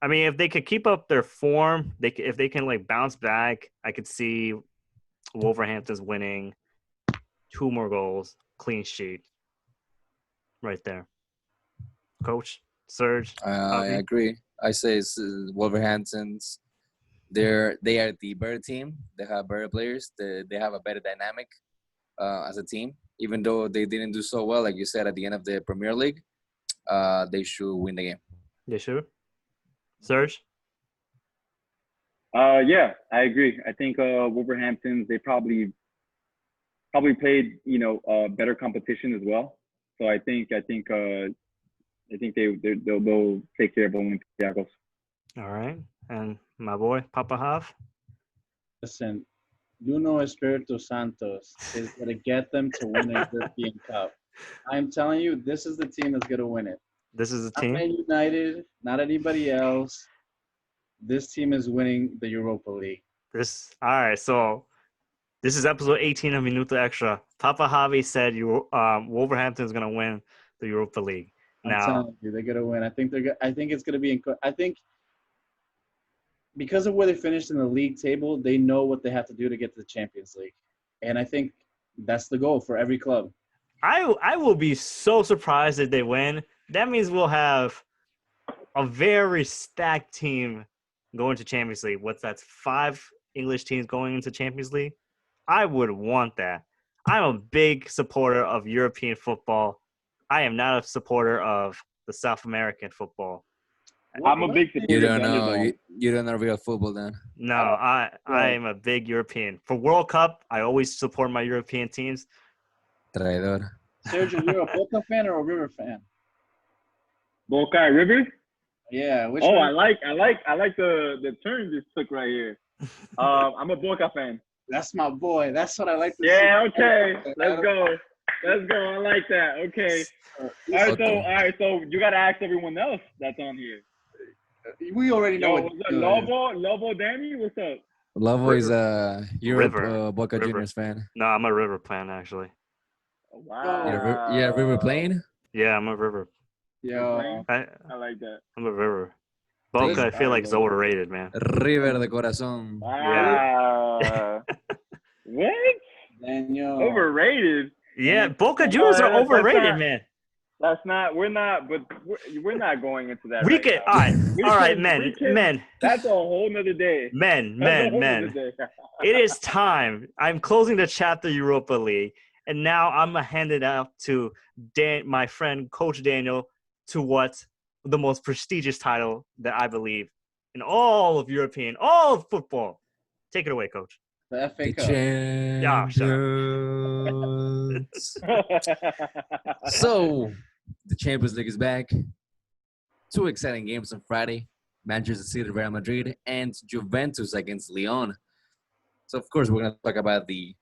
I mean, if they could keep up their form, if they can like bounce back, I could see Wolverhampton's winning 2 more goals, clean sheet, right there. Coach Serge, I agree. I say it's Wolverhampton's. They are the better team. They have better players. They have a better dynamic as a team. Even though they didn't do so well, like you said, at the end of the Premier League, they should win the game. You sure? Serge? Yeah, I agree. I think Wolverhampton, they probably played better competition as well. So I think they'll take care of Olympiacos. All right, and my boy Papa Hav. Listen, Nuno Espirito Santos is going to get them to win a European Cup. I'm telling you, this is the team that's going to win it. This is the Not team. Man United, not anybody else. This team is winning the Europa League. All right. So this is episode 18 of Minuto Xtra. Papa Javi said Wolverhampton is gonna win the Europa League. I'm telling you, they're gonna win. I think it's gonna be. I think because of where they finished in the league table, they know what they have to do to get to the Champions League, and I think that's the goal for every club. I will be so surprised if they win. That means we'll have a very stacked team going to Champions League. That's 5 English teams going into Champions League? I would want that. I'm a big supporter of European football. I am not a supporter of the South American football. I'm a big supporter. You don't know. You don't know real football then. No, I am a big European. For World Cup, I always support my European teams. Traidor. Sergio, you're a Boca fan or a River fan? Boca River? Yeah. Which one? one? I like the turn this took right here. I'm a Boca fan. That's my boy. That's what I like to see. Yeah, okay. Let's go. I like that. Okay. All right, so you gotta ask everyone else that's on here. We already know. What's up, Lobo, Danny? What's up? Lobo is a River. Boca River. Juniors fan. No, I'm a River fan, actually. Wow. Yeah, River playing? Yeah, I'm a River. Yo. I like that. I'm a River. Boca, I feel like is overrated, man. River de corazón. Wow. What? Daniel. Overrated? Yeah, Boca Juniors are overrated, man. That's not. We're not. But we're not going into that. We right can. now. All right, men. That's a whole nother day. Men. Day. It is time. I'm closing the chapter Europa League, and now I'm gonna hand it out to my friend Coach Daniel, to what the most prestigious title that I believe in all of football. Take it away, Coach. The FA Cup. Yeah, So, the Champions League is back. 2 exciting games on Friday. Manchester City, Real Madrid, and Juventus against Lyon. So, of course, we're going to talk about the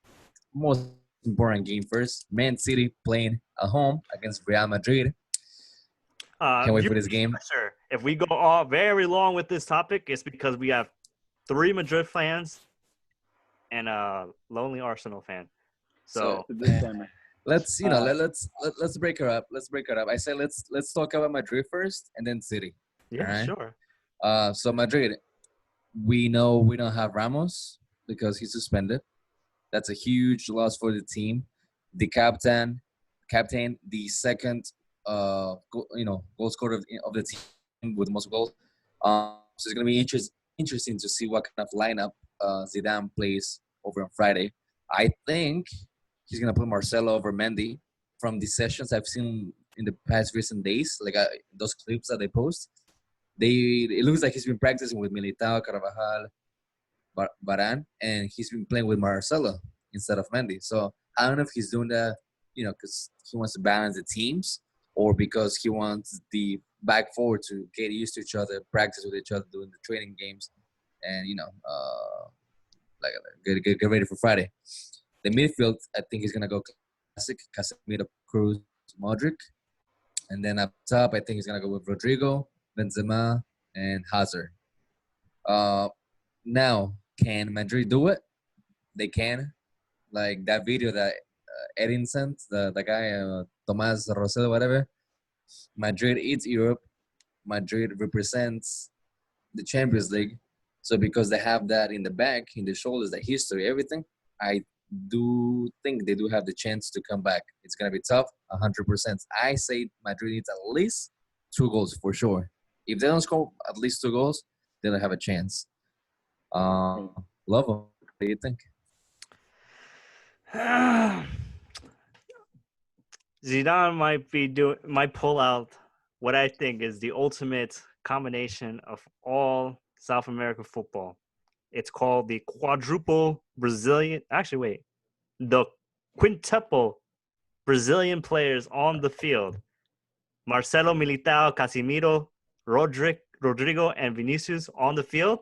most important game first. Man City playing at home against Real Madrid. Can't wait for this game. Sure. If we go very long with this topic, it's because we have 3 Madrid fans and a lonely Arsenal fan. So let's break her up. I say let's talk about Madrid first and then City. Yeah, sure. So Madrid, we know we don't have Ramos because he's suspended. That's a huge loss for the team. The captain, the second goal scorer of the team with the most goals. So it's gonna be interesting to see what kind of lineup Zidane plays over on Friday. I think he's gonna put Marcelo over Mendy. From the sessions I've seen in the past recent days, like those clips that they post, it looks like he's been practicing with Militao, Carvajal, Varane, and he's been playing with Marcelo instead of Mendy. So I don't know if he's doing that, because he wants to balance the teams, or because he wants the back four to get used to each other, practice with each other during the training games, and like get ready for Friday. The midfield, I think, is gonna go classic: Casemiro, Cruz, Modric, and then up top, I think he's gonna go with Rodrigo, Benzema, and Hazard. Now, can Madrid do it? They can. Like that video that Erin sent, the guy Tomas Rosell, whatever. Madrid eats Europe. Madrid represents the Champions League. So because they have that in the back, in the shoulders, the history, everything, I do think they do have the chance to come back. It's gonna be tough, 100%. I say Madrid needs at least 2 goals for sure. If they don't score at least 2 goals, they don't have a chance. Love them. What do you think? Zidane might pull out what I think is the ultimate combination of all South American football. It's called the quadruple Brazilian. Actually, wait, the quintuple Brazilian players on the field: Marcelo, Militao, Casemiro, Rodrigo, and Vinicius on the field.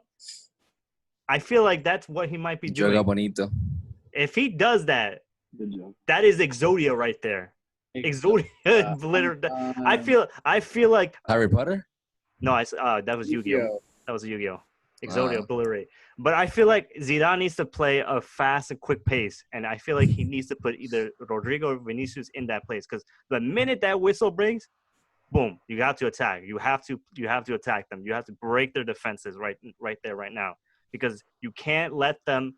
I feel like that's what he might be doing. Joga bonito. If he does that, that is Exodia right there. Exodia, literally. I feel like Harry Potter. no, that was Yu-Gi-Oh. That was a Yu-Gi-Oh. Exodia Blu-ray. But I feel like Zidane needs to play a fast and quick pace, and I feel like he needs to put either Rodrigo or Vinicius in that place, because the minute that whistle brings, boom, you have to attack. You have to attack them. You have to break their defenses right there, right now, because you can't let them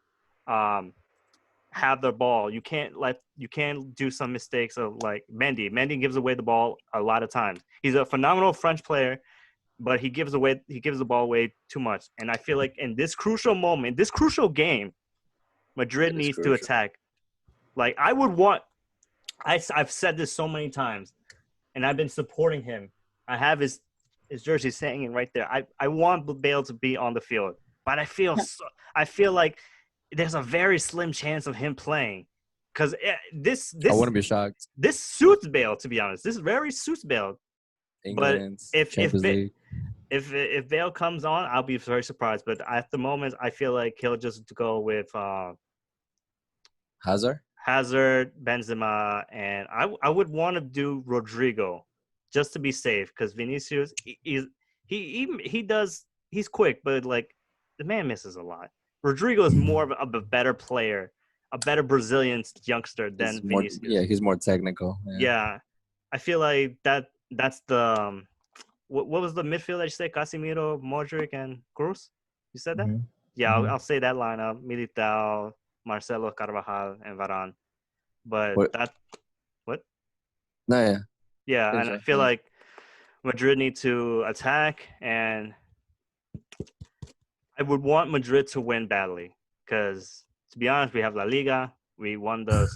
have their ball. You can't do some mistakes of like Mendy. Mendy gives away the ball a lot of times. He's a phenomenal French player, but he gives the ball away too much. And I feel like in this crucial moment, this crucial game, Madrid needs to attack. Like I've said this so many times, and I've been supporting him. I have his jersey hanging right there. I want Bale to be on the field, but I feel like there's a very slim chance of him playing, because this I wouldn't be shocked. This suits Bale, to be honest. This very suits Bale. England, but if Bale comes on, I'll be very surprised. But at the moment, I feel like he'll just go with Hazard, Benzema, and I would want to do Rodrigo just to be safe, because Vinicius he's quick, but like the man misses a lot. Rodrigo is more of a better player, a better Brazilian youngster than Vinicius. He's more technical. Yeah, I feel like that's the what was the midfield that you said? Casemiro, Modric, and Cruz. You said that? Mm-hmm. Yeah, I'll say that lineup: Militao, Marcelo, Carvajal, and Varane. But What? No, yeah. Yeah, and I feel like Madrid need to attack, and I would want Madrid to win badly, because to be honest, we have La Liga, we won the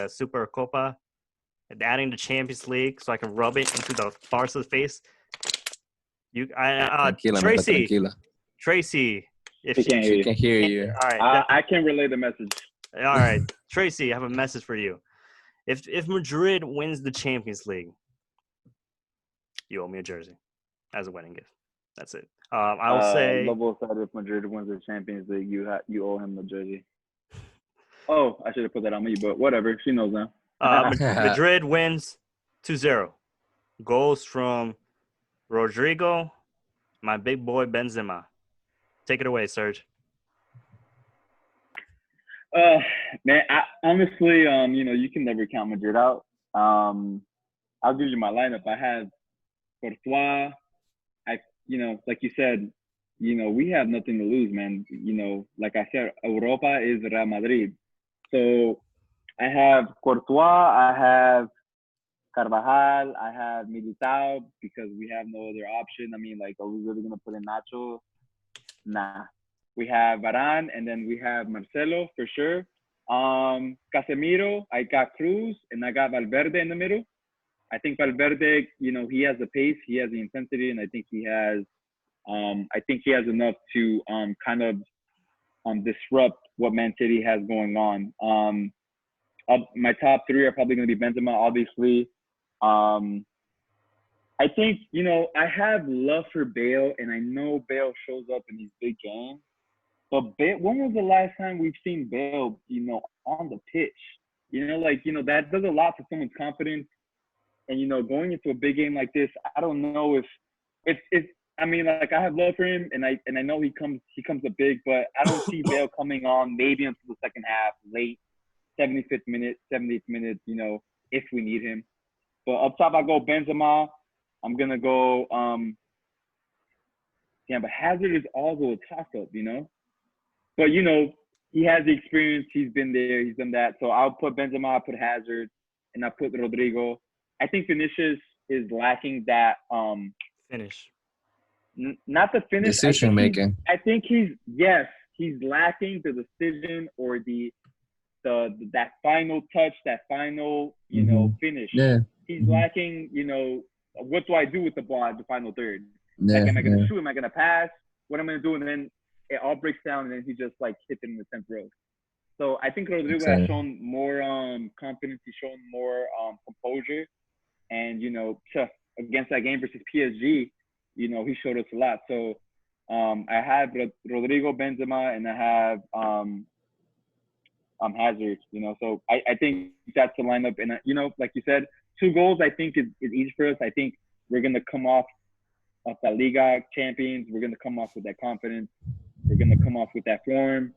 Super Copa, and adding the Champions League so I can rub it into the Barca's face. Tracy, if she can hear you. All right, I can relay the message. All right, Tracy, I have a message for you. If Madrid wins the Champions League, you owe me a jersey as a wedding gift. That's it. I will say. Lobo said if Madrid wins the Champions League, you owe him the jersey. Oh, I should have put that on me, but whatever. She knows now. Madrid wins 2-0. Goals from Rodrigo, my big boy Benzema. Take it away, Serge. Man, honestly, you can never count Madrid out. I'll give you my lineup. I have Courtois. Like you said, we have nothing to lose, man. Like I said, Europa is Real Madrid. So I have Courtois, I have Carvajal, I have Militao, because we have no other option. I mean, like, are we really going to put in Nacho? Nah. We have Varane, and then we have Marcelo for sure. Casemiro, I got Cruz, and I got Valverde in the middle. I think Valverde, he has the pace, he has the intensity, and I think he has enough to kind of disrupt what Man City has going on. My top three are probably going to be Benzema, obviously. I think, I have love for Bale, and I know Bale shows up in these big games. But when was the last time we've seen Bale, on the pitch? That does a lot for someone's confidence. And, going into a big game like this, I don't know if it's I mean, like, I have love for him, and I know he comes up big, but I don't see Bale coming on maybe until the second half, late 75th minute, 70th minute, if we need him. But up top, I go Benzema. I'm gonna go. But Hazard is also a toss-up, But he has the experience. He's been there. He's done that. So I'll put Benzema. I'll put Hazard, and I'll put Rodrigo. I think Vinicius is lacking that finish. Not the finish. Decision making. I think he's lacking the decision or that final touch, that final finish. Yeah. He's lacking. What do I do with the ball at the final third? Yeah. Like, am I gonna shoot? Am I gonna pass? What am I gonna do? And then it all breaks down, and then he just like hits it in the 10th row. So I think Rodrigo has shown more confidence. He's shown more composure, and against that game versus PSG, he showed us a lot. So I have Rodrigo, Benzema, and I have Hazard. So I think that's the lineup. And like you said, 2 goals I think is easy for us. I think we're gonna come off the Liga champions. We're gonna come off with that confidence. We're gonna come off with that form.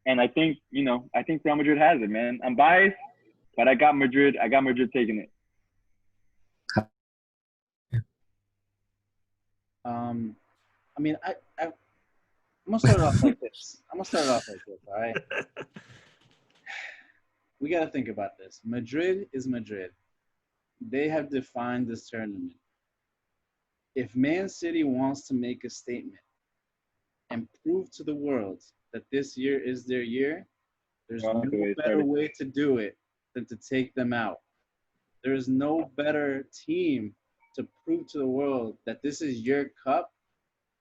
And I think Real Madrid has it, man. I'm biased, but I got Madrid. I got Madrid taking it. I'm gonna start it off like this. All right? We gotta think about this. Madrid is Madrid. They have defined this tournament. If Man City wants to make a statement and prove to the world that this year is their year, there's no better way to do it than to take them out. There is no better team to prove to the world that this is your cup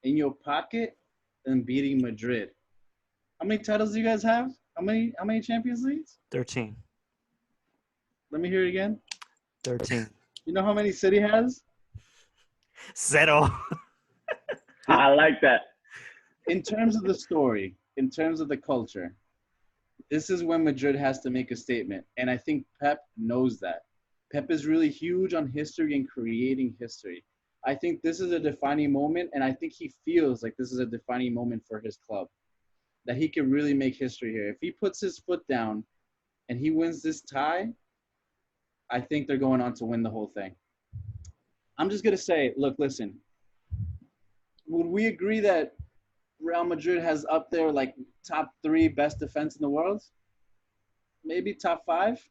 in your pocket than beating Madrid. How many titles do you guys have? How many Champions Leagues? 13. Let me hear it again. 13. You know how many City has? 0. I like that. In terms of the story, in terms of the culture, this is when Madrid has to make a statement. And I think Pep knows that. Pep is really huge on history and creating history. I think this is a defining moment, and I think he feels like this is a defining moment for his club, that he can really make history here. If he puts his foot down and he wins this tie, I think they're going on to win the whole thing. I'm just going to say, look, listen, would we agree that Real Madrid has up there like top 3 best defense in the world? Maybe top 5?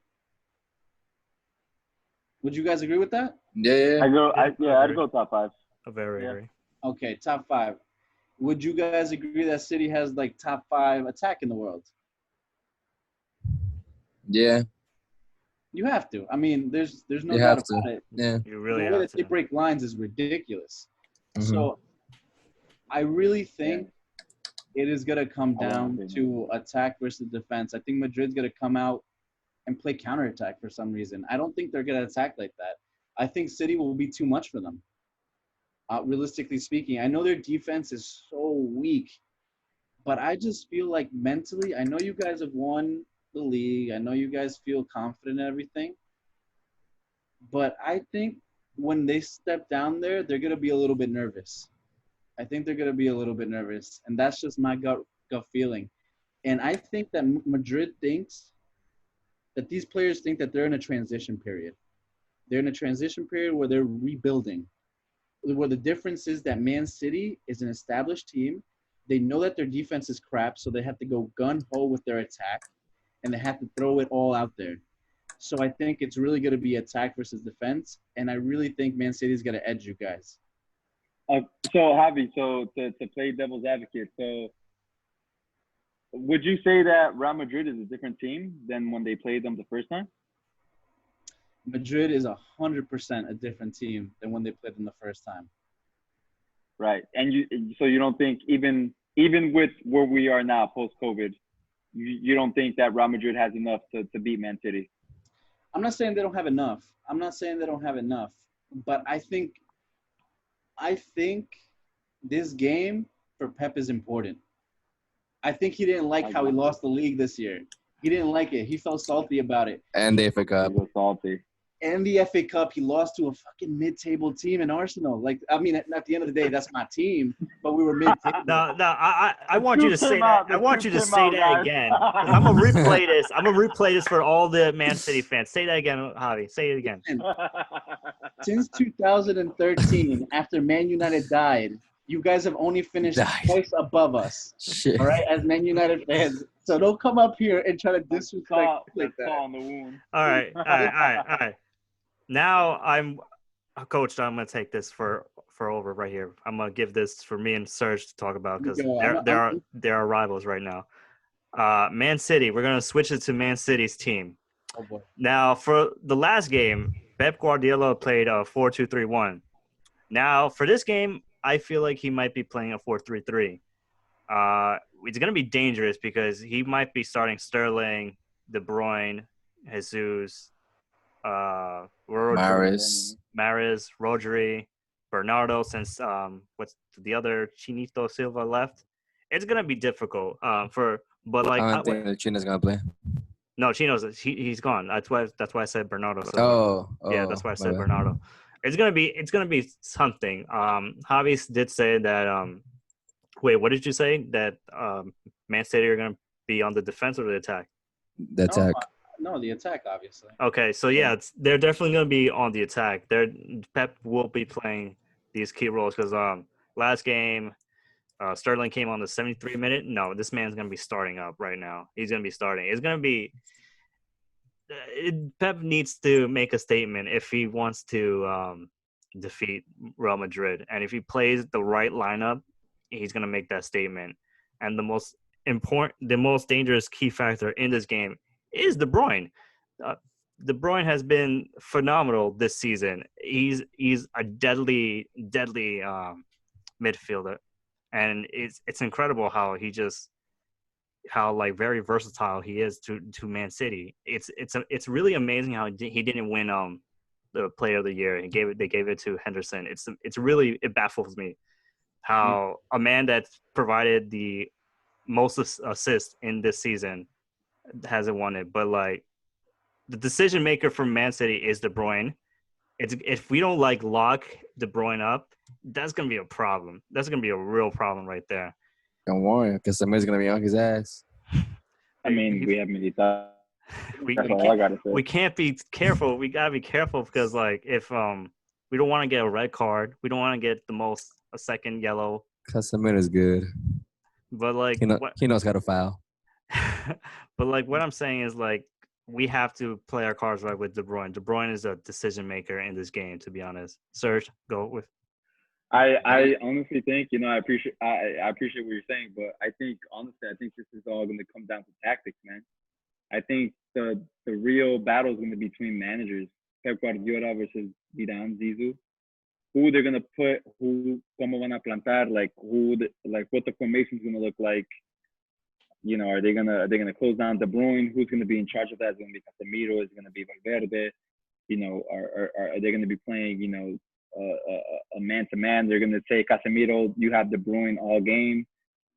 Would you guys agree with that? Yeah. I'd go top 5. I very agree. Okay, top 5. Would you guys agree that City has like top 5 attack in the world? Yeah. You have to. I mean, there's no You doubt have to. about it. Yeah. You really The way have that they to. break lines is ridiculous. Mhm. So I really think it is going to come down to attack versus defense. I think Madrid's going to come out and play counterattack for some reason. I don't think they're going to attack like that. I think City will be too much for them. Realistically speaking, I know their defense is so weak, but I just feel like mentally, I know you guys have won the league. I know you guys feel confident in everything, but I think when they step down there, they're going to be a little bit nervous. I think they're going to be a little bit nervous, and that's just my gut feeling. And I think that Madrid thinks that these players think that they're in a transition period. They're in a transition period where they're rebuilding, where the difference is that Man City is an established team. They know that their defense is crap, so they have to go gun-ho with their attack, and they have to throw it all out there. So I think it's really going to be attack versus defense, and I really think Man City is going to edge you guys. So Javi, to play devil's advocate, so would you say that Real Madrid is a different team than when they played them the first time? Madrid is 100% a different team than when they played them the first time. Right, and you don't think even with where we are now post-COVID, you don't think that Real Madrid has enough to beat Man City? I'm not saying they don't have enough. but I think this game for Pep is important. I think he didn't like how he lost the league this year. He didn't like it. He felt salty about it. And the FA Cup. He was salty. And the FA Cup, he lost to a fucking mid-table team in Arsenal. Like, I mean, at the end of the day, that's my team, but we were mid-table. No, I want you to say that. I want you to say that again. I'm gonna replay this. I'm gonna replay this for all the Man City fans. Say that again, Javi. Say it again. Since 2013, after Man United died, you guys have only finished twice above us. Shit. All right, as Man United fans. So don't come up here and try to disrespect like that. On the wound. All right. Now Coach, I'm gonna take this for over right here. I'm gonna give this for me and Serge to talk about because there are rivals right now. Man City. We're gonna switch it to Man City's team. Oh boy. Now for the last game, Pep Guardiola played a 4-2-3-1. Now for this game, I feel like he might be playing a 4-3-3. It's gonna be dangerous because he might be starting Sterling, De Bruyne, Jesus. Maris, Rodri, Bernardo, since what's the other Chinito Silva left. It's gonna be difficult but like I don't think Chino's gonna play. No, he's gone. That's why I said Bernardo Silva. Yeah, that's why I said Bernardo. It's gonna be something. Javi did say that wait, what did you say? That Man City are gonna be on the defense or the attack? The attack. No, the attack, obviously. Okay, so yeah, they're definitely going to be on the attack. Pep will be playing these key roles because last game, Sterling came on the 73 minute. No, this man's going to be starting up right now. He's going to be starting. It's going to be Pep needs to make a statement if he wants to defeat Real Madrid, and if he plays the right lineup, he's going to make that statement. And the most dangerous key factor in this game is De Bruyne. De Bruyne has been phenomenal this season. He's a deadly midfielder, and it's incredible how very versatile he is to Man City. It's really amazing how he didn't win the Player of the Year. They gave it to Henderson. It baffles me how a man that's provided the most assists in this season hasn't won it. But like the decision maker for Man City is De Bruyne. If we don't lock De Bruyne up, that's gonna be a problem. That's gonna be a real problem right there. Don't worry, because somebody's gonna be on his ass. I mean, we have Militao. We can't be careful. We gotta be careful because if we don't want to get a red card, we don't want to get a second yellow. Casemiro's good, but he knows how to foul. But what I'm saying is we have to play our cards right with De Bruyne. De Bruyne is a decision maker in this game, to be honest. Serge, go with. I honestly think I appreciate what you're saying, but I think this is all going to come down to tactics, man. I think the real battle is going to be between managers, Pep Guardiola versus Zidane, Zizou. Who they're going to put, cómo van a plantar, what the formation is going to look like. Are they gonna close down De Bruyne? Who's gonna be in charge of that? Is it gonna be Casemiro? Is it gonna be Valverde? Are they gonna be playing a man to man? They're gonna say Casemiro, you have De Bruyne all game.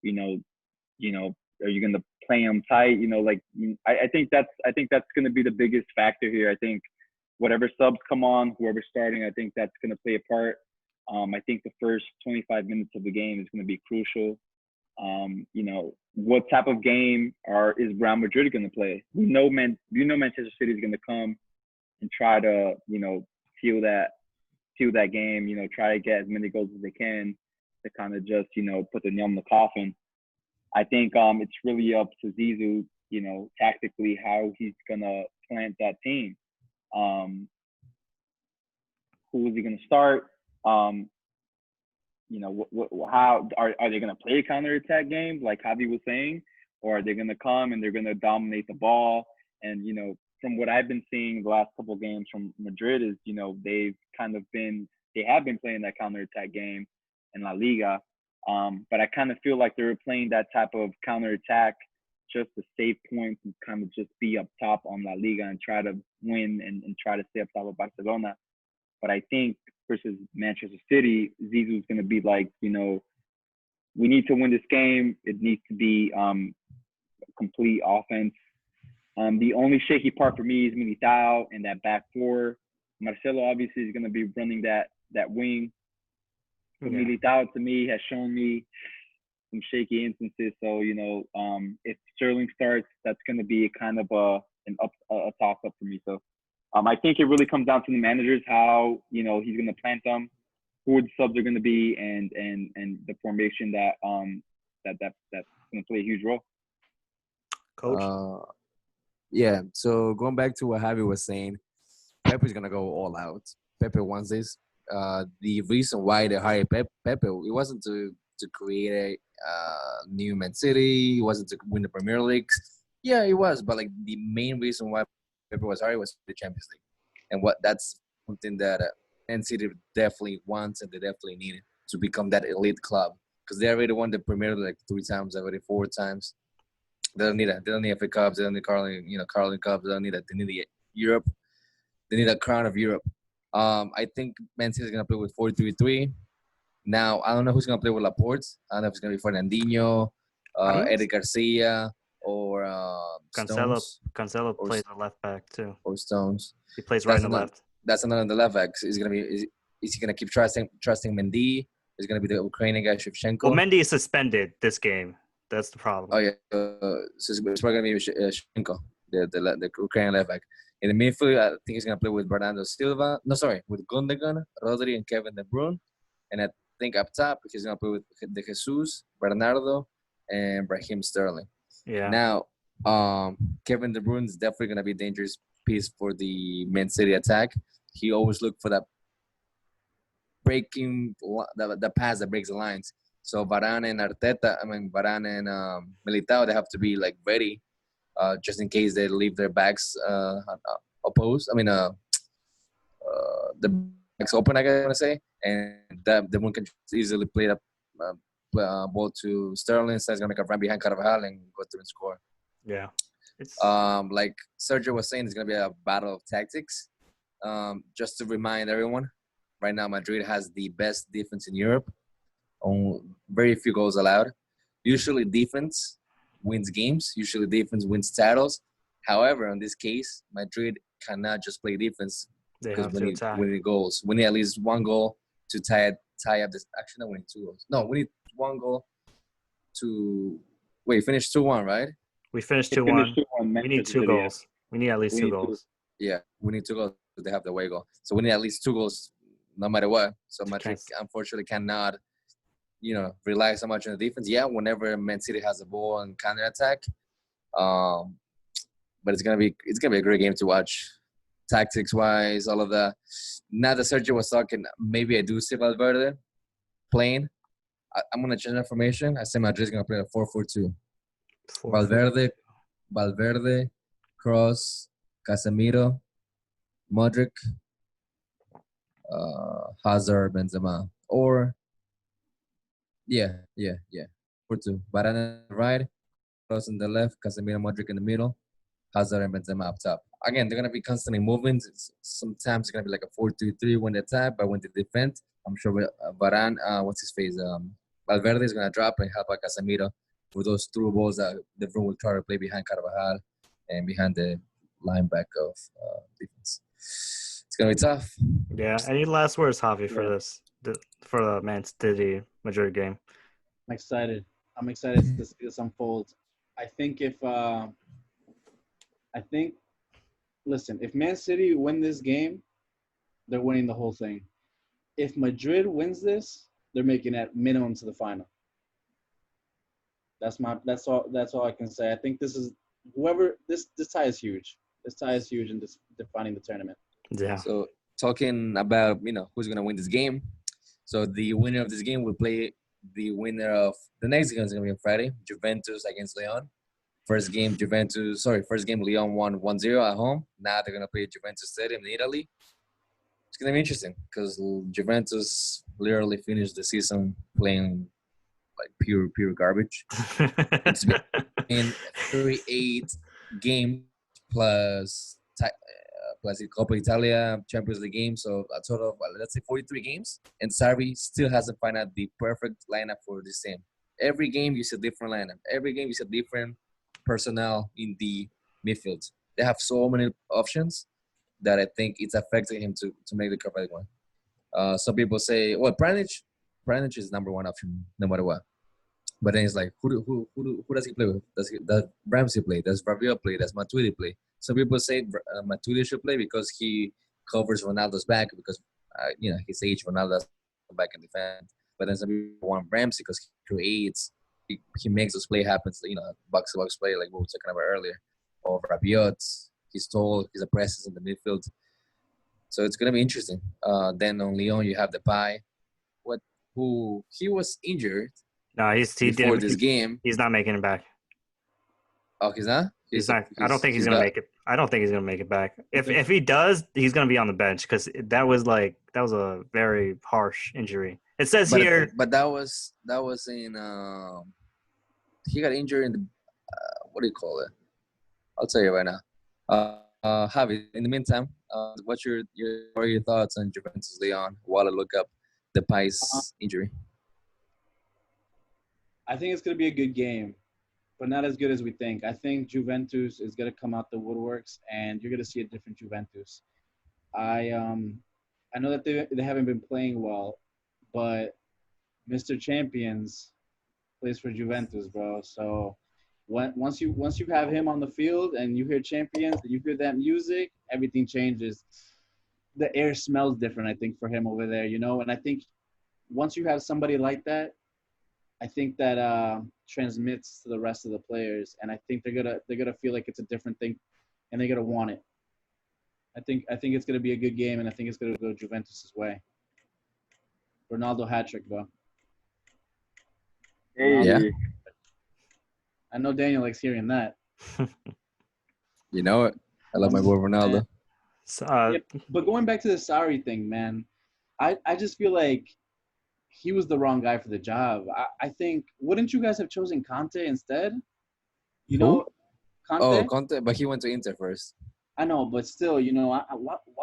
Are you gonna play him tight? I think that's gonna be the biggest factor here. I think whatever subs come on, whoever's starting, I think that's gonna play a part. I think the first 25 minutes of the game is gonna be crucial. What type of game is Real Madrid going to play? We know Manchester City is going to come and try to, seal that game, try to get as many goals as they can to kind of just, put the nail in the coffin. I think it's really up to Zizou, tactically how he's going to plant that team. Who is he going to start? How are they going to play a counterattack game like Javi was saying, or are they going to come and they're going to dominate the ball? And from what I've been seeing the last couple of games from Madrid is they have been playing that counterattack game in La Liga, but I kind of feel like they were playing that type of counterattack just to save points and kind of just be up top on La Liga and try to win and try to stay up top of Barcelona. But I think versus Manchester City, Zizou's going to be like, we need to win this game. It needs to be complete offense. The only shaky part for me is Militao and that back four. Marcelo obviously is going to be running that wing. But Militao to me has shown me some shaky instances. So, if Sterling starts, that's going to be kind of a toss up for me. So I think it really comes down to the managers, how, he's going to plant them, who the subs are going to be, and the formation that's going to play a huge role. Coach? Yeah, so going back to what Javi was saying, Pepe's going to go all out. Pepe wants this. The reason why they hired Pepe, it wasn't to create a new Man City. It wasn't to win the Premier League. Yeah, it was, but like the main reason why Pepe was hired was the Champions League, and that's something that Man City definitely wants and they definitely need it to become that elite club, because they already won the Premier League like 3 times, already 4 times. They don't need that. They don't need FA Cups. They don't need Carling Cups. They don't need that. They need the Europe. They need a crown of Europe. I think Man City is gonna play with 4-3-3. Now I don't know who's gonna play with Laporte. I don't know if it's gonna be Fernandinho, Eric Garcia, or Stones. Cancelo plays the left back too. Or Stones. He plays right and left. That's another on the left back. Is he gonna keep trusting Mendy? Is gonna be the Ukrainian guy Shevchenko? Well, Mendy is suspended this game. That's the problem. Oh yeah, so it's probably gonna be Shevchenko, the Ukrainian left back. In the midfield, I think he's gonna play with Bernardo Silva. No, sorry, with Gundogan, Rodri, and Kevin De Bruyne. And I think up top he's gonna play with De Jesus, Bernardo, and Raheem Sterling. Yeah. Now, Kevin De Bruyne is definitely gonna be a dangerous piece for the Man City attack. He always look for that breaking the pass that breaks the lines. So Varane and Militao, they have to be like ready, just in case they leave their backs opposed. The backs open, I guess I want to say, and that the one can easily play that ball to Sterling. So he's gonna make a run behind Carvajal and go through and score. Yeah. Like Sergio was saying, it's gonna be a battle of tactics. Just to remind everyone, right now Madrid has the best defense in Europe. Very few goals allowed. Usually defense wins games. Usually defense wins titles. However, in this case, Madrid cannot just play defense because we need goals. We need at least 1 goal to tie up this. Actually, no, we need 2 goals. No, we need 1 goal to finish 2-1, right? We finished 2-1. We need 2 goals. We need at least 2 goals. Yeah, we need 2 goals. They have the away goal, so we need at least 2 goals, no matter what. So Madrid unfortunately cannot, rely so much on the defense. Yeah, whenever Man City has the ball and counter attack, but it's gonna be a great game to watch, tactics wise, all of that. Now that Sergio was talking, maybe I do see Valverde playing. I'm gonna change that formation. I say Madrid's gonna play a 4-4-2. Valverde, Kroos, Casemiro, Modric, Hazard, Benzema, or 4-2. Varane on the right, Kroos on the left, Casemiro, Modric in the middle, Hazard and Benzema up top. Again, they're gonna be constantly moving. Sometimes it's gonna be like a 4-2-3 when they attack, but when they defend, I'm sure Varane, Valverde is gonna drop and help out Casemiro for those through balls that the room will try to play behind Carvajal and behind the linebacker of defense. It's gonna be tough. Yeah. Any last words, Javi, for this, for the Man City Madrid game? I'm excited to see this unfold. Listen, if Man City win this game, they're winning the whole thing. If Madrid wins this, they're making it minimum to the final. That's all I can say. I think this tie is huge. This tie is huge in defining the tournament. Yeah. So talking about, who's going to win this game. So the winner of this game will play the winner of the next game is going to be on Friday, Juventus against Leon. First game, Leon won 1-0 at home. Now they're going to play at Juventus Stadium in Italy. It's going to be interesting because Juventus literally finished the season playing like pure garbage. It's been 38 games plus Coppa Italia, Champions League games, so a total of let's say 43 games. And Sarri still hasn't found out the perfect lineup for this team. Every game you see a different lineup. Every game you see a different personnel in the midfield. They have so many options that I think it's affecting him to make the Copa League one. Some people say, well, Pjanic is number one option no matter what. But then it's like, who does he play with? Does Ramsey play? Does Rabiot play? Does Matuidi play? Some people say Matuidi should play because he covers Ronaldo's back because, his age, Ronaldo's back in defense. But then some people want Ramsey because he creates, he makes those play happen, box-to-box play like we were talking about earlier. Or Rabiot, he's tall, he's a presence in the midfield. So it's going to be interesting. Then on Lyon, you have Depay, who he was injured. No, before this game. He's not making it back. Oh, he's not? He's not. I don't think he's going to make it. I don't think he's going to make it back. If he does, he's going to be on the bench because that was a very harsh injury. It says here. But that was in he got injured in the what do you call it? I'll tell you right now. Javi, in the meantime, what's your thoughts on Juventus Lyon while I look up Depay's injury? I think it's going to be a good game, but not as good as we think. I think Juventus is going to come out the woodworks, and you're going to see a different Juventus. I know that they haven't been playing well, but Mr. Champions plays for Juventus, bro. So once you have him on the field and you hear Champions, and you hear that music, everything changes. The air smells different, I think, for him over there, And I think once you have somebody like that, I think that transmits to the rest of the players, and I think they're gonna feel like it's a different thing, and they're gonna want it. I think it's gonna be a good game, and I think it's gonna go Juventus' way. Ronaldo hat trick, bro. Hey. Yeah. I know Daniel likes hearing that. You know it. I love my boy Ronaldo. But going back to the Sarri thing, man, I just feel like he was the wrong guy for the job. I think, wouldn't you guys have chosen Conte instead? Conte? Oh, Conte, but he went to Inter first. I know, but still, why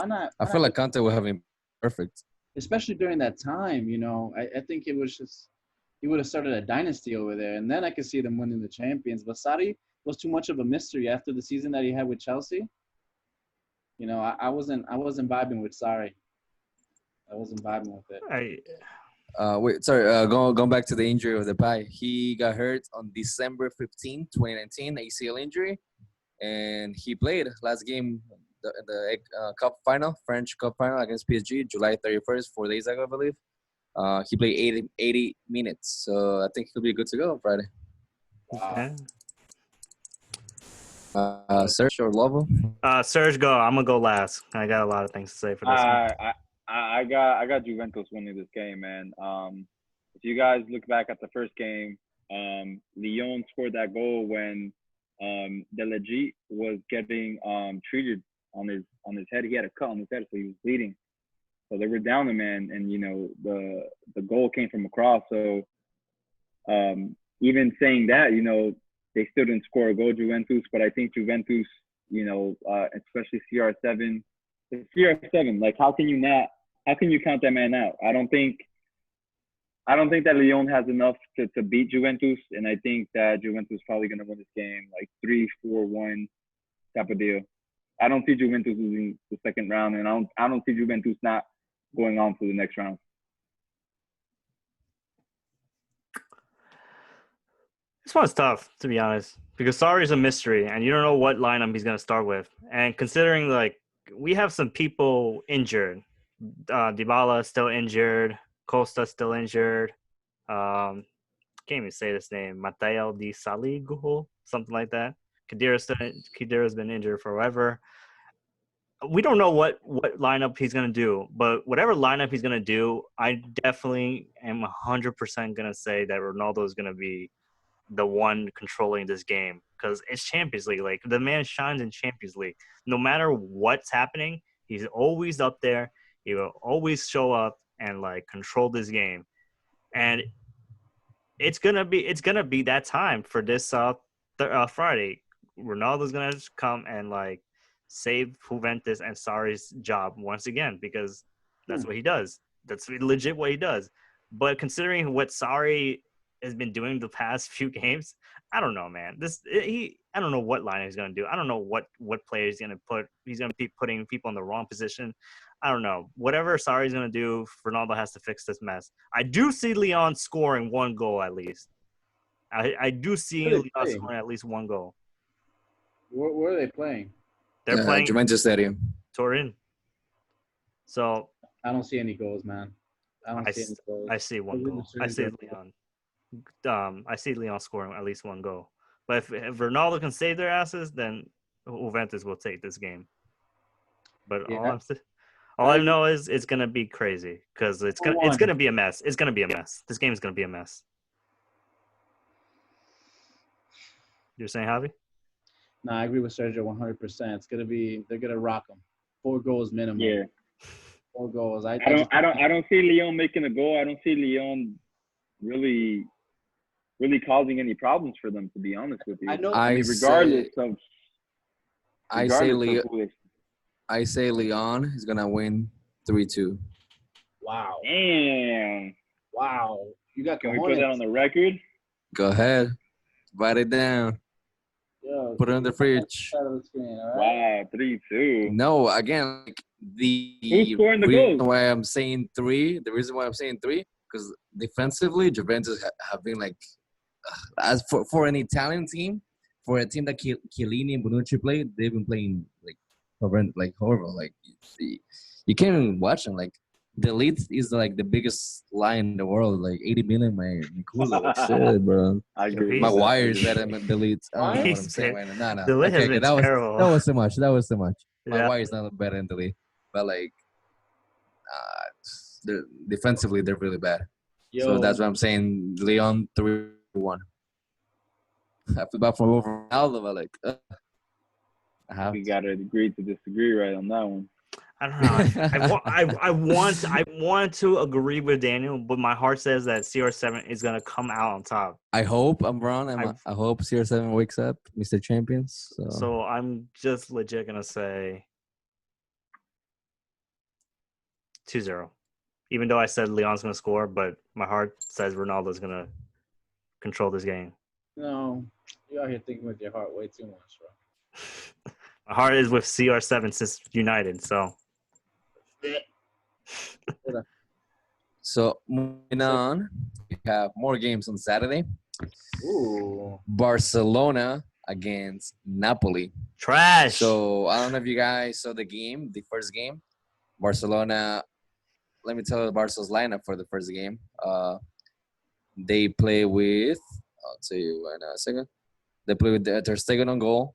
not? I feel like Conte would have been perfect. Especially during that time, I think it was just, he would have started a dynasty over there, and then I could see them winning the Champions. But Sarri was too much of a mystery after the season that he had with Chelsea. I wasn't vibing with Sarri. I wasn't vibing with it. Going back to the injury of Depay. He got hurt on December 15, 2019, ACL injury, and he played last game, the cup final, French cup final against PSG, July 31st, 4 days ago, I believe. He played 80 minutes, so I think he'll be good to go on Friday. Wow. Serge or Lovo? Serge, go. I'm gonna go last. I got a lot of things to say for this one. I got Juventus winning this game, man. If you guys look back at the first game, Lyon scored that goal when De Legit was getting treated on his head. He had a cut on his head, so he was bleeding. So they were down a man, and the goal came from across. So even saying that, they still didn't score a goal, Juventus. But I think Juventus, especially CR7. CR7, like how can you count that man out? I don't think that Lyon has enough to beat Juventus, and I think that Juventus is probably gonna win this game like 3-4-1 type of deal. I don't see Juventus losing the second round, and I don't see Juventus not going on to the next round. This one's tough, to be honest, because Sarri's a mystery, and you don't know what lineup he's gonna start with. And considering we have some people injured. Dybala still injured. Costa still injured. Can't even say this name. Matteo Di Saligo, something like that. Khedira's been injured forever. We don't know what lineup he's going to do, but whatever lineup he's going to do, I definitely am 100% going to say that Ronaldo is going to be the one controlling this game because it's Champions League. Like, the man shines in Champions League. No matter what's happening, he's always up there. He will always show up and control this game. And it's gonna be that time for this Friday. Ronaldo's gonna come and save Juventus and Sarri's job once again, because that's what he does. That's legit what he does. But considering what Sarri has been doing the past few games, I don't know, man. I don't know what line he's gonna do. I don't know what player he's gonna put. He's gonna be putting people in the wrong position. I don't know. Whatever Sarri's gonna do, Ronaldo has to fix this mess. I do see Leon scoring one goal at least. I do see Leon scoring at least one goal. Where are they playing? They're playing Juventus Stadium. Turin. So I don't see any goals, man. I see one goal. I see Leon. I see Leon scoring at least one goal. But if Ronaldo can save their asses, then Juventus will take this game. But all I know is it's gonna be crazy because it's gonna be a mess. It's gonna be a mess. This game is gonna be a mess. You're saying, Javi? No, I agree with Sergio 100%. They're gonna rock them. 4 goals minimum. Yeah. 4 goals. I don't see Leon making a goal. I don't see Leon really causing any problems for them, to be honest with you. I say Leon is gonna win 3-2. Wow. Damn. Wow. You got. Can we put that on the record? Go ahead. Write it down. Yo, put it on the fridge. Of the screen, all right? Wow, 3-2. No, again, who's scoring the reason goals? why I'm saying 3. The reason why I'm saying 3, because defensively, Juventus have been like, as for an Italian team, for a team that Chiellini and Bonucci play, they've been playing horrible. Like you can't even watch them. Like the lead is like the biggest line in the world. Like 80 million, my like, shit, bro. I agree. My wire is better than the leads. I don't know what I'm saying right now. No. The lead has been terrible. That was too much. My Yeah. wire is not better than the lead. But like, defensively, they're really bad. So that's what I'm saying. Leon 3-1. I feel bad for Ronaldo, but like, we gotta agree to disagree right on that one. I don't know. I want to agree with Daniel, but my heart says that CR7 is gonna come out on top. I hope I'm wrong. I hope CR7 wakes up, Mr. Champions. So I'm just legit gonna say 2-0. Even though I said Leon's gonna score, but my heart says Ronaldo's gonna control this game. No, you out here thinking with your heart way too much, bro. My heart is with CR7 since United, so. So moving on, we have more games on Saturday. Ooh. Barcelona against Napoli. Trash. So I don't know if you guys saw the first game. Barcelona, let me tell you Barca's lineup for the first game. They play with, I'll tell you right now a second. They play with Ter Stegen on goal.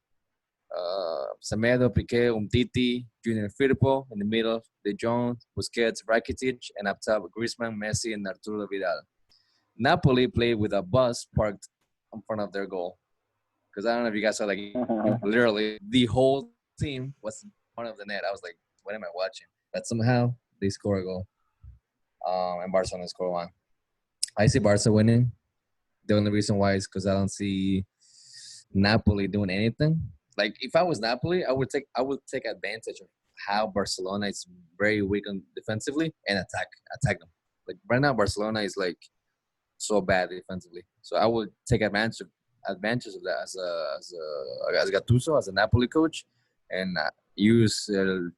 Semedo, Piqué, Umtiti, Junior Firpo. In the middle, De Jong, Busquets, Rakitic, and up top, Griezmann, Messi, and Arturo Vidal. Napoli played with a bus parked in front of their goal. Because I don't know if you guys saw, like, literally the whole team was in front of the net. I was like, what am I watching? But somehow they score a goal. And Barcelona score 1. I see Barca winning. The only reason why is because I don't see Napoli doing anything. Like if I was Napoli, I would take advantage of how Barcelona is very weak on defensively and attack them. Like right now, Barcelona is like so bad defensively. So I would take advantage of that as Gattuso, as a Napoli coach, and use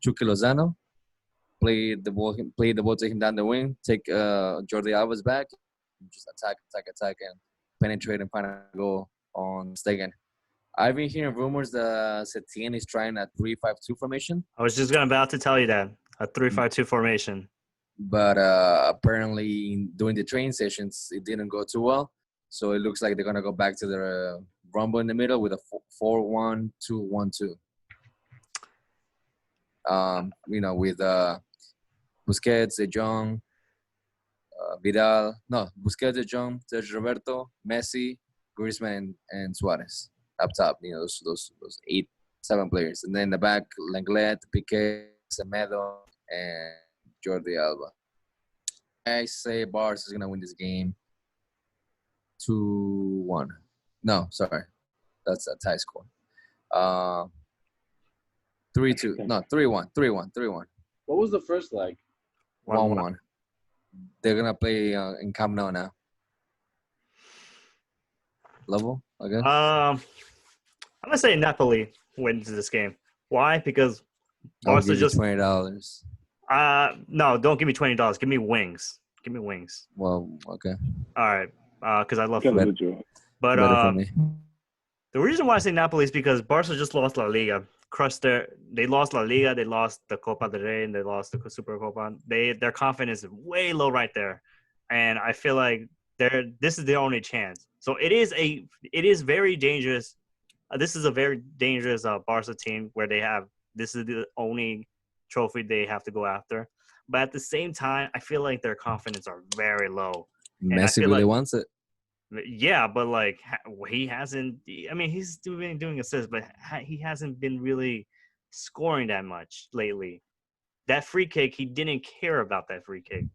Chucky Lozano, play the ball to him down the wing, take Jordi Alba's back, just attack, and penetrate and find a goal on Stegen. I've been hearing rumors that Setien is trying a 3-5-2 formation. I was just about to tell you that. A 3-5-2 formation. But apparently during the training sessions, it didn't go too well. So it looks like they're going to go back to their rumble in the middle with a 4-1-2-1-2. With Busquets, De Jong, Busquets, De Jong, Sergio Roberto, Messi, Griezmann, and Suarez. Up top, those 7 players. And then in the back, Lenglet, Piqué, Semedo, and Jordi Alba. I say Barca is going to win this game 2-1. No, sorry. That's a tie score. 3-2. No, 3-1. 3-1. 3-1. What was the first leg? 1-1. They're gonna play in Camp Nou now. Level, I guess. I'm gonna say Napoli wins this game. Why? Because I'll Barca give you just $20. no, don't give me $20. Give me wings. Give me wings. Well, okay. All right, because I love Because food. of the draw. But Better for me. the reason why I say Napoli is because Barca just lost La Liga. They lost La Liga, they lost the Copa del Rey, and they lost the Super Copa. Their confidence is way low right there, and I feel like this is their only chance. So it is very dangerous. This is a very dangerous Barca team where this is the only trophy they have to go after. But at the same time, I feel like their confidence are very low. Messi really wants it. Yeah, but like he hasn't. I mean, he's doing assists, but he hasn't been really scoring that much lately. That free kick, he didn't care about that free kick.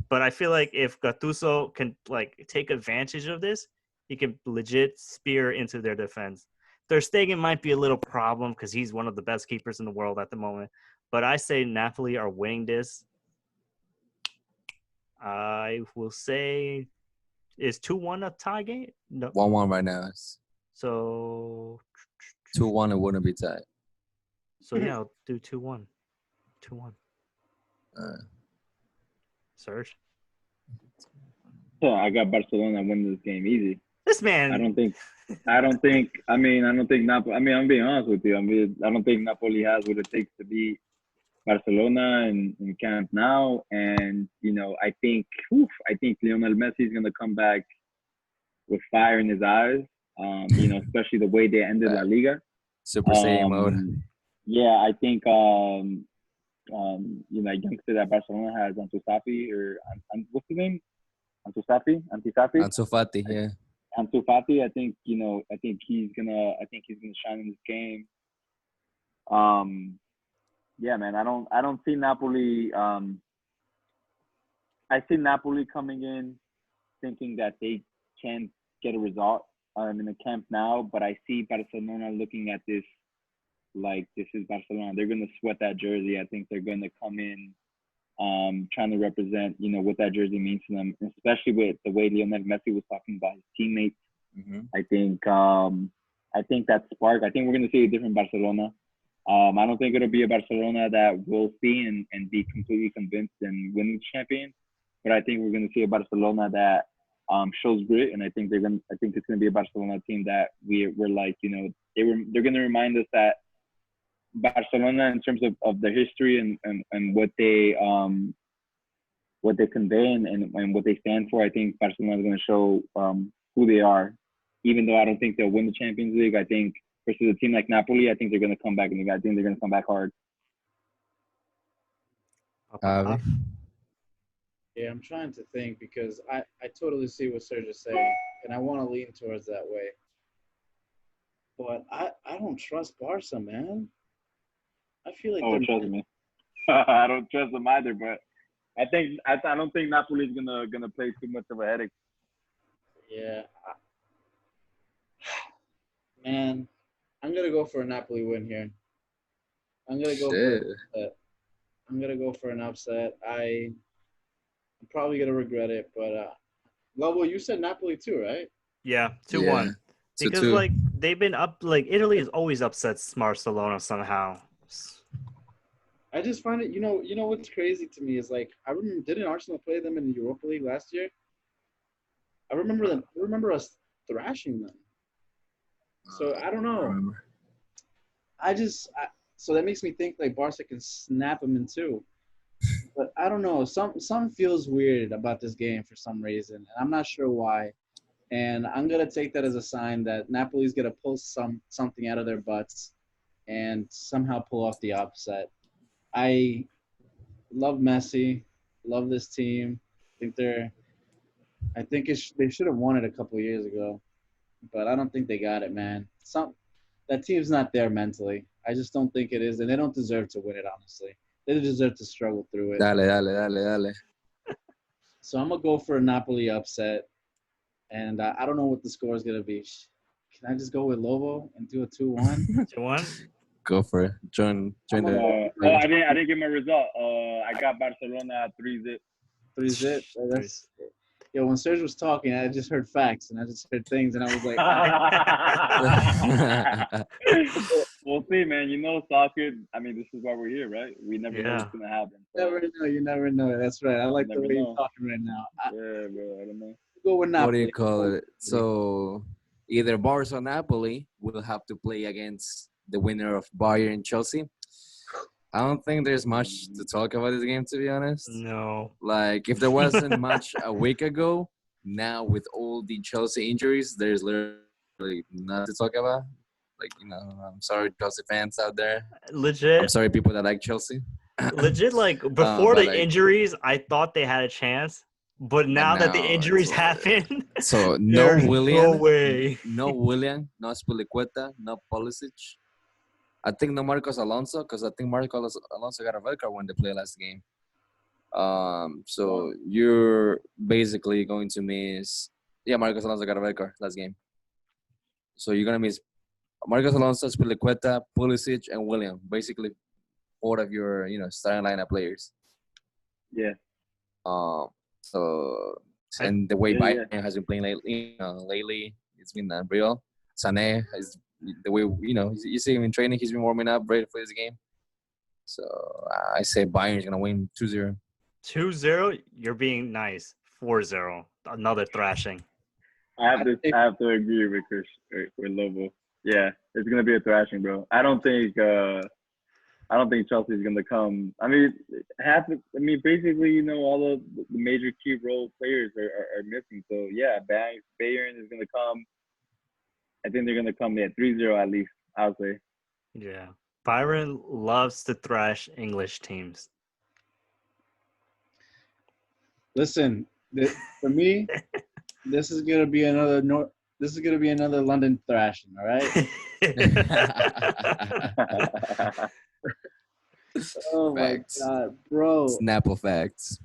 But I feel like if Gattuso can like take advantage of this, he can legit spear into their defense. Ter Stegen might be a little problem because he's one of the best keepers in the world at the moment. But I say Napoli are winning this. I will say. Is 2-1 a tie game? No. 1-1 right now. So 2-1, it wouldn't be tied. So yeah, I'll do 2-1. 2-1. Serge? Yeah, I got Barcelona winning this game easy. This man. I don't think Napoli. I mean, I'm being honest with you. I don't think Napoli has what it takes to beat Barcelona in Camp Nou, and I think Lionel Messi is gonna come back with fire in his eyes. Especially the way they ended La Liga. Super Saiyan mode. Yeah, I think a youngster that Barcelona has, Ansu Fati, or what's his name? Ansu Fati. Yeah. Ansu Fati. I think he's gonna shine in this game. Yeah, man. I don't see Napoli. I see Napoli coming in thinking that they can get a result in the Camp Nou, but I see Barcelona looking at this like this is Barcelona. They're gonna sweat that jersey. I think they're gonna come in trying to represent, what that jersey means to them, especially with the way Lionel Messi was talking about his teammates. Mm-hmm. I think that spark. I think we're gonna see a different Barcelona. I don't think it'll be a Barcelona that we'll see and be completely convinced and win the champion. But I think we're going to see a Barcelona that shows grit, and I think it's going to be a Barcelona team that we're like, they're going to remind us that Barcelona, in terms of their history and what they convey and what they stand for, I think Barcelona is going to show who they are. Even though I don't think they'll win the Champions League, I think versus a team like Napoli, I think they're going to come back, and I think they're going to come back hard. Yeah, I'm trying to think because I totally see what Serge is saying, and I want to lean towards that way. But I don't trust Barca, man. I feel like trust me. I don't trust them either, but I don't think Napoli's gonna play too much of a headache. Yeah. Man, I'm gonna go for a Napoli win here. I'm gonna go for an upset. I'm probably gonna regret it, but Lobo, you said Napoli too, right? Yeah, 2-1. Because 2-2. like they've been up, like Italy has always upset Barcelona somehow. I just find it, you know what's crazy to me is like I remember, didn't Arsenal play them in the Europa League last year? I remember us thrashing them. So I don't know. So that makes me think like Barca can snap them in two. But I don't know. Some feels weird about this game for some reason, and I'm not sure why. And I'm gonna take that as a sign that Napoli's gonna pull something out of their butts and somehow pull off the upset. I love Messi, love this team. They should have won it a couple of years ago, but I don't think they got it, man. That team's not there mentally. I just don't think it is, and they don't deserve to win it, honestly. They deserve to struggle through it. Dale. So I'm going to go for a Napoli upset, and I don't know what the score is going to be. Can I just go with Lobo and do a 2-1? 2-1? Go for it. Join the. I didn't get my result. I got Barcelona 3-0. 3-0. That's yo. When Serge was talking, I just heard facts and I just heard things, and I was like, We'll see, man. You know, soccer. I mean, this is why we're here, right? We never know Yeah. what's gonna happen. you never know. That's right. I like the never way know. you're talking right now. Yeah, bro. I don't know. Go with What do Napoli. you call it? So either Barca or Napoli will have to play against the winner of Bayern and Chelsea. I don't think there's much to talk about this game, to be honest. No. Like, if there wasn't much a week ago, now with all the Chelsea injuries, there's literally nothing to talk about. Like, I'm sorry, Chelsea fans out there. I'm Legit. sorry, people that like Chelsea. Legit. Like before but the injuries, I thought they had a chance, but now that the now injuries it's happen, So no there's William, no way. no William, no Spilicueta, no Pulisic. I think no Marcos Alonso, because I think Marcos Alonso got a red card when they played last game. So you're basically going to miss. Yeah, Marcos Alonso got a red card last game. So you're gonna miss Marcos Alonso, Spilicueta, Pulisic, and William. Basically, 4 of your starting lineup players. Yeah. So and the way Yeah, Bayern has been playing lately, it's been unreal. Sané is the way you see him in training. He's been warming up, ready for this game. So I say Bayern's gonna win 2-0. 2-0, you're being nice. 4-0, another thrashing. I have to agree with Chris with Lobo. Yeah, it's gonna be a thrashing, bro. I don't think Chelsea's gonna come. I mean, basically, all of the major key role players are missing. So yeah, Bayern is gonna come. I think they're gonna come 3-0 at least. I'll say. Yeah. Byron loves to thrash English teams. Listen, for me, this is gonna be another London thrashing. All right. Oh Facts. my god, bro! Snapple facts.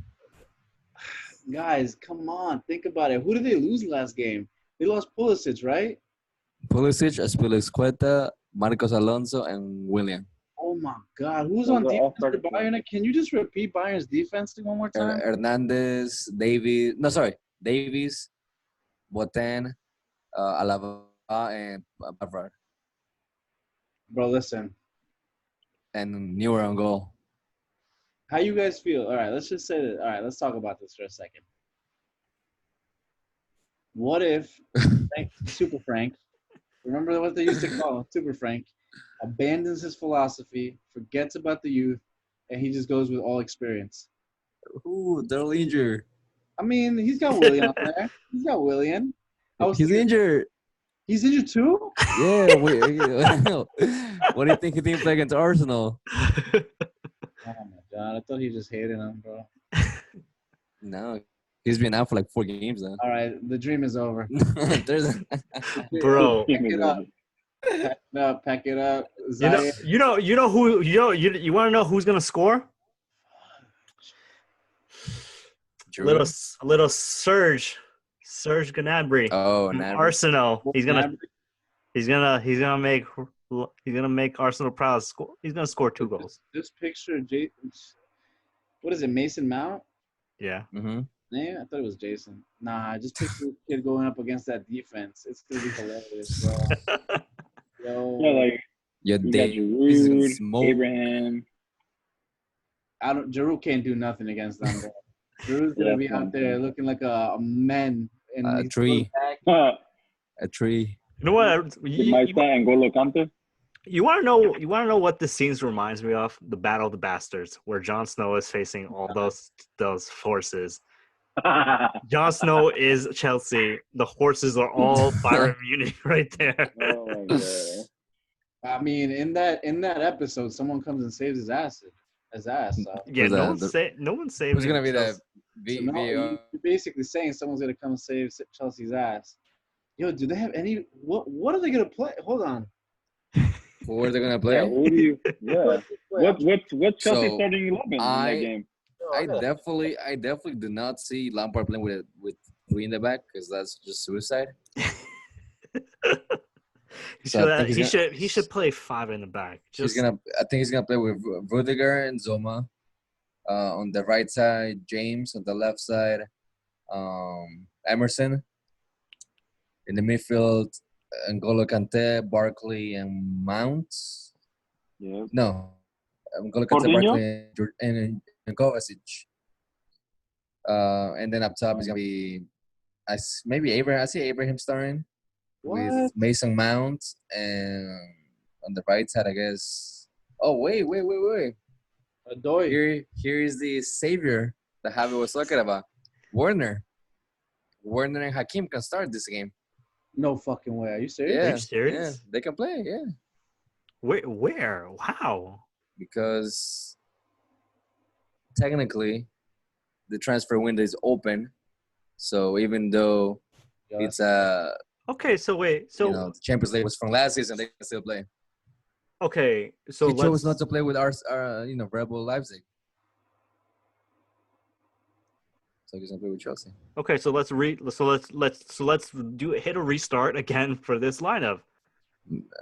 Guys, come on, think about it. Who did they lose last game? They lost Pulisic, right? Pulisic, Spilicueta, Marcos Alonso, and William. Oh my god, who's Those on are all defense for starters. Bayern? Can you just repeat Bayern's defense one more time? Hernandez, Davies, Boten, Alaba, and Pavard. Bro, listen. And Neuer on goal. How you guys feel? All right, let's just say that. All right, let's talk about this for a second. What if Super Frank, remember what they used to call him, Super Frank, abandons his philosophy, forgets about the youth, and he just goes with all experience? Ooh, they're all injured. I mean, he's got Willian on there. He's got Willian. He's injured. He's injured too? Yeah. What do you think he didn't play against Arsenal? Oh my god, I thought he just hated him, bro. No, he's been out for like 4 games now. All right, the dream is over. Bro. Pack it up. Pack it up. You want to know who's gonna score? Little Serge Gnabry. Oh, from Gnabry. Arsenal. He's gonna make Arsenal proud. He's gonna score 2 goals. This picture, what is it, Mason Mount? Yeah. Mm-hmm. Yeah, I thought it was Jason. Nah, just picture this kid going up against that defense. It's gonna be hilarious, bro. Yo, Yeah, like Your you got day is gonna Giroud, smoke. Abraham. Giroud can't do nothing against them, bro. Giroud's gonna be out there looking like a man. And A he's tree. My A tree. You know what? son N'Golo Kante. You want to know what this scene reminds me of? The Battle of the Bastards, where Jon Snow is facing all those forces. Jon Snow is Chelsea. The horses are all Bayern Munich right there. Oh my god. I mean, in that episode, someone comes and saves his ass. So. Yeah, Who's no that? one's saving. Who's gonna be the So now you're basically saying someone's gonna come and save Chelsea's ass. Yo, do they have any? What are they gonna play? Hold on. Who are they gonna play? Yeah, who do you? Yeah. What's Chelsea So, starting 11 in that game? I definitely do not see Lampard playing with 3 in the back because that's just suicide. So I think He should play 5 in the back. I think he's gonna play with Rudiger and Zoma. On the right side, James. On the left side, Emerson. In the midfield, N'Golo Kante, Barkley, and Mount. Yeah. No, N'Golo Kante, Jorginho? Barkley, and Kovacic. And then up top is gonna be maybe Abraham. I see Abraham starting with Mason Mount, and on the right side, I guess. Oh wait. Adoy. Here is the savior that Javi was talking about. Werner and Hakim can start this game. No fucking way. Are you serious? Are you serious? Yeah, they can play. Yeah, Where? How? because technically the transfer window is open. So even though it's Okay, so wait. So the Champions League was from last season, they can still play. okay, so He chose not to play with our Red Bull Leipzig. So he's gonna play with Chelsea. Okay, so let's hit a restart again for this lineup.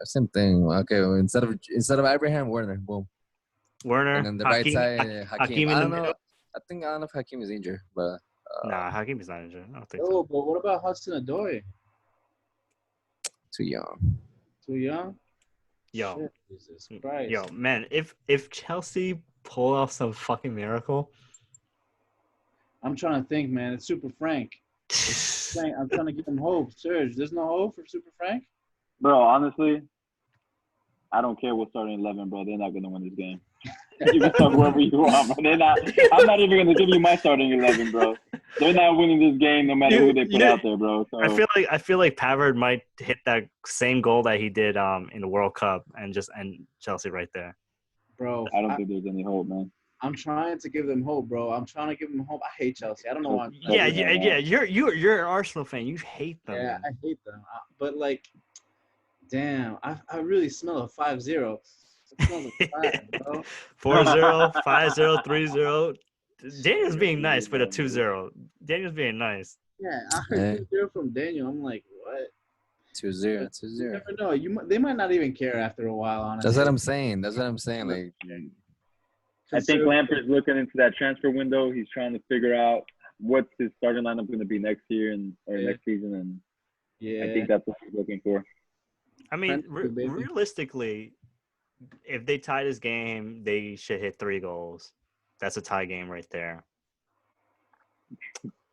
Same thing. Okay, instead of Abraham, Werner, boom. Werner, And on the Hakim, right side, Hakim. Hakim in I the don't know. middle. I don't know if Hakim is injured, but Nah, Hakim is not injured. I don't think Oh, so. but what about Hudson Adoy? too young. Too young? Yo, Shit, Jesus Christ. yo, man, if Chelsea pull off some fucking miracle, I'm trying to think, man. It's Super Frank. I'm trying to give him hope. Serge, there's no hope for Super Frank? Bro, honestly, I don't care what's starting 11, bro. They're not going to win this game. You can start whoever you want, bro. I'm not even going to give you my starting 11, bro. They're not winning this game no matter who they put out there, bro. So, I feel like Pavard might hit that same goal that he did in the World Cup and just end Chelsea right there. Bro, I don't think there's any hope, man. I'm trying to give them hope, bro. I'm trying to give them hope. I hate Chelsea. I don't know why. Yeah. You're an Arsenal fan. You hate them. Yeah, I hate them. But like, damn, I really smell a 5-0. It smells like 5, bro. 4-0, 5-0, 3-0. Daniel's being nice with a 2-0. Daniel's being nice. Yeah, I heard 2-0 from Daniel. I'm like, what? 2-0. You never know. They might not even care after a while, honestly. That's what I'm saying. Like, I think Lampard's looking into that transfer window. He's trying to figure out what's his starting lineup going to be next year or next season, and I think that's what he's looking for. I mean, realistically, if they tie this game, they should hit 3 goals. That's a tie game right there.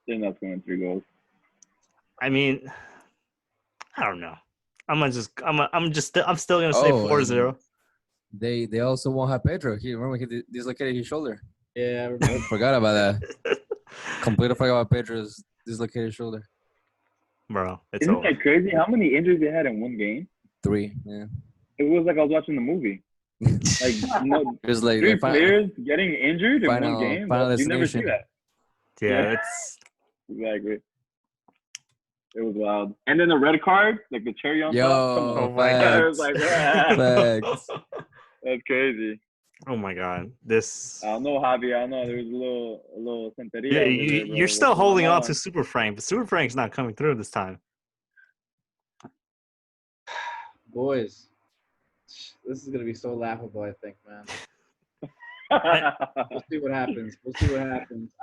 They're not scoring 3 goals. I mean, I don't know. I'm still gonna say 4-0. They also won't have Pedro. He dislocated his shoulder. Yeah, I remember. Forgot about that. Completely forgot about Pedro's dislocated shoulder. Bro, it's Isn't over. that crazy? How many injuries they had in one game? 3. Yeah. It was like I was watching the movie. Like, It was like 3 players getting injured in one game. You never see that. Yeah, it's Exactly. It was wild. And then the red card, like the cherry on top. Yo, Oh my It was like, facts. that's crazy. oh my god, this. I don't know, Javi. I don't know. There was a little Santeria. Yeah, over there, bro. you're still What's holding going on to Super Frank, but Super Frank's not coming through this time. Boys, this is going to be so laughable, I think, man. We'll see what happens.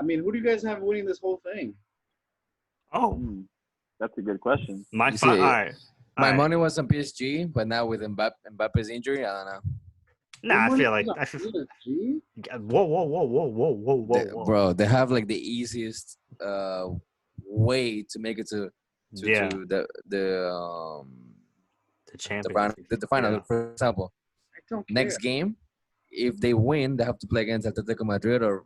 I mean, who do you guys have winning this whole thing? Oh, That's a good question. my You see, all right. My money was on PSG, but now with Mbappe's injury, I don't know. Nah, I feel like PSG? whoa. Bro, they have like the easiest way to make it to Yeah. the champions. the final. Yeah. For example, I don't care. next game, if they win, they have to play against Atletico Madrid or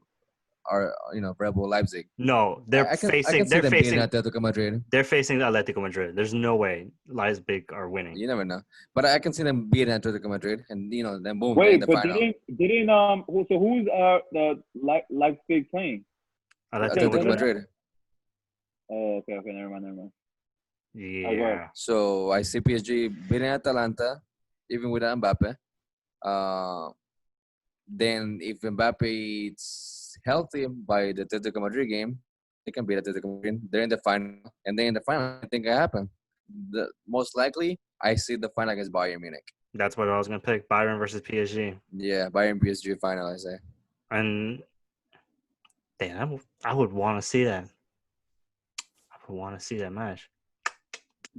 Red Bull Leipzig. No, they're I can facing. see They're them facing. beating Atletico Madrid. They're facing Atletico Madrid. There's no way Leipzig are winning. You never know, but I can see them beating Atletico Madrid, and then boom, Wait, in the but final. didn't who's the Leipzig playing? Atletico Madrid. Oh, okay, never mind. Yeah. So I see PSG beating Atalanta, even without Mbappe. Then if Mbappe is healthy by the Atletico Madrid game, they can beat Atletico Madrid. They're in the final, and then in the final, I think it happened. Most likely, I see the final against Bayern Munich. That's what I was gonna pick. Bayern versus PSG. Yeah, Bayern PSG final, I say. And damn, I would want to see that. I would want to see that match.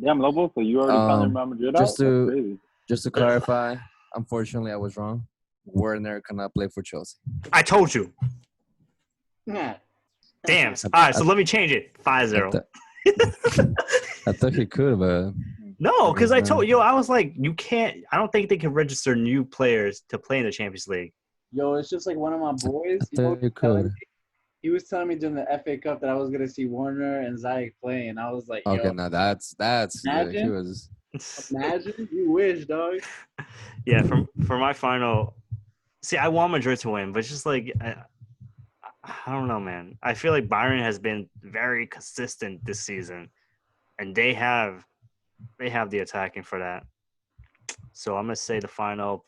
Damn, Lobo. So you already counted Real Madrid out? Just That's to crazy. just to clarify, unfortunately, I was wrong. Werner cannot play for Chelsea. I told you. Yeah. Damn. All right, so let me change it. 5-0. I thought he could, but No, because I told you, I was like, you can't. I don't think they can register new players to play in the Champions League. Yo, it's just like one of my boys. I thought you could. He was telling me during the FA Cup that I was gonna see Warner and Ziyech play, and I was like, yo, Okay, now that's Imagine. he was. imagine. You wish, dog. Yeah, for my final. See, I want Madrid to win, but it's just like I don't know, man. I feel like Bayern has been very consistent this season, and they have the attacking for that. So I'm gonna say the final,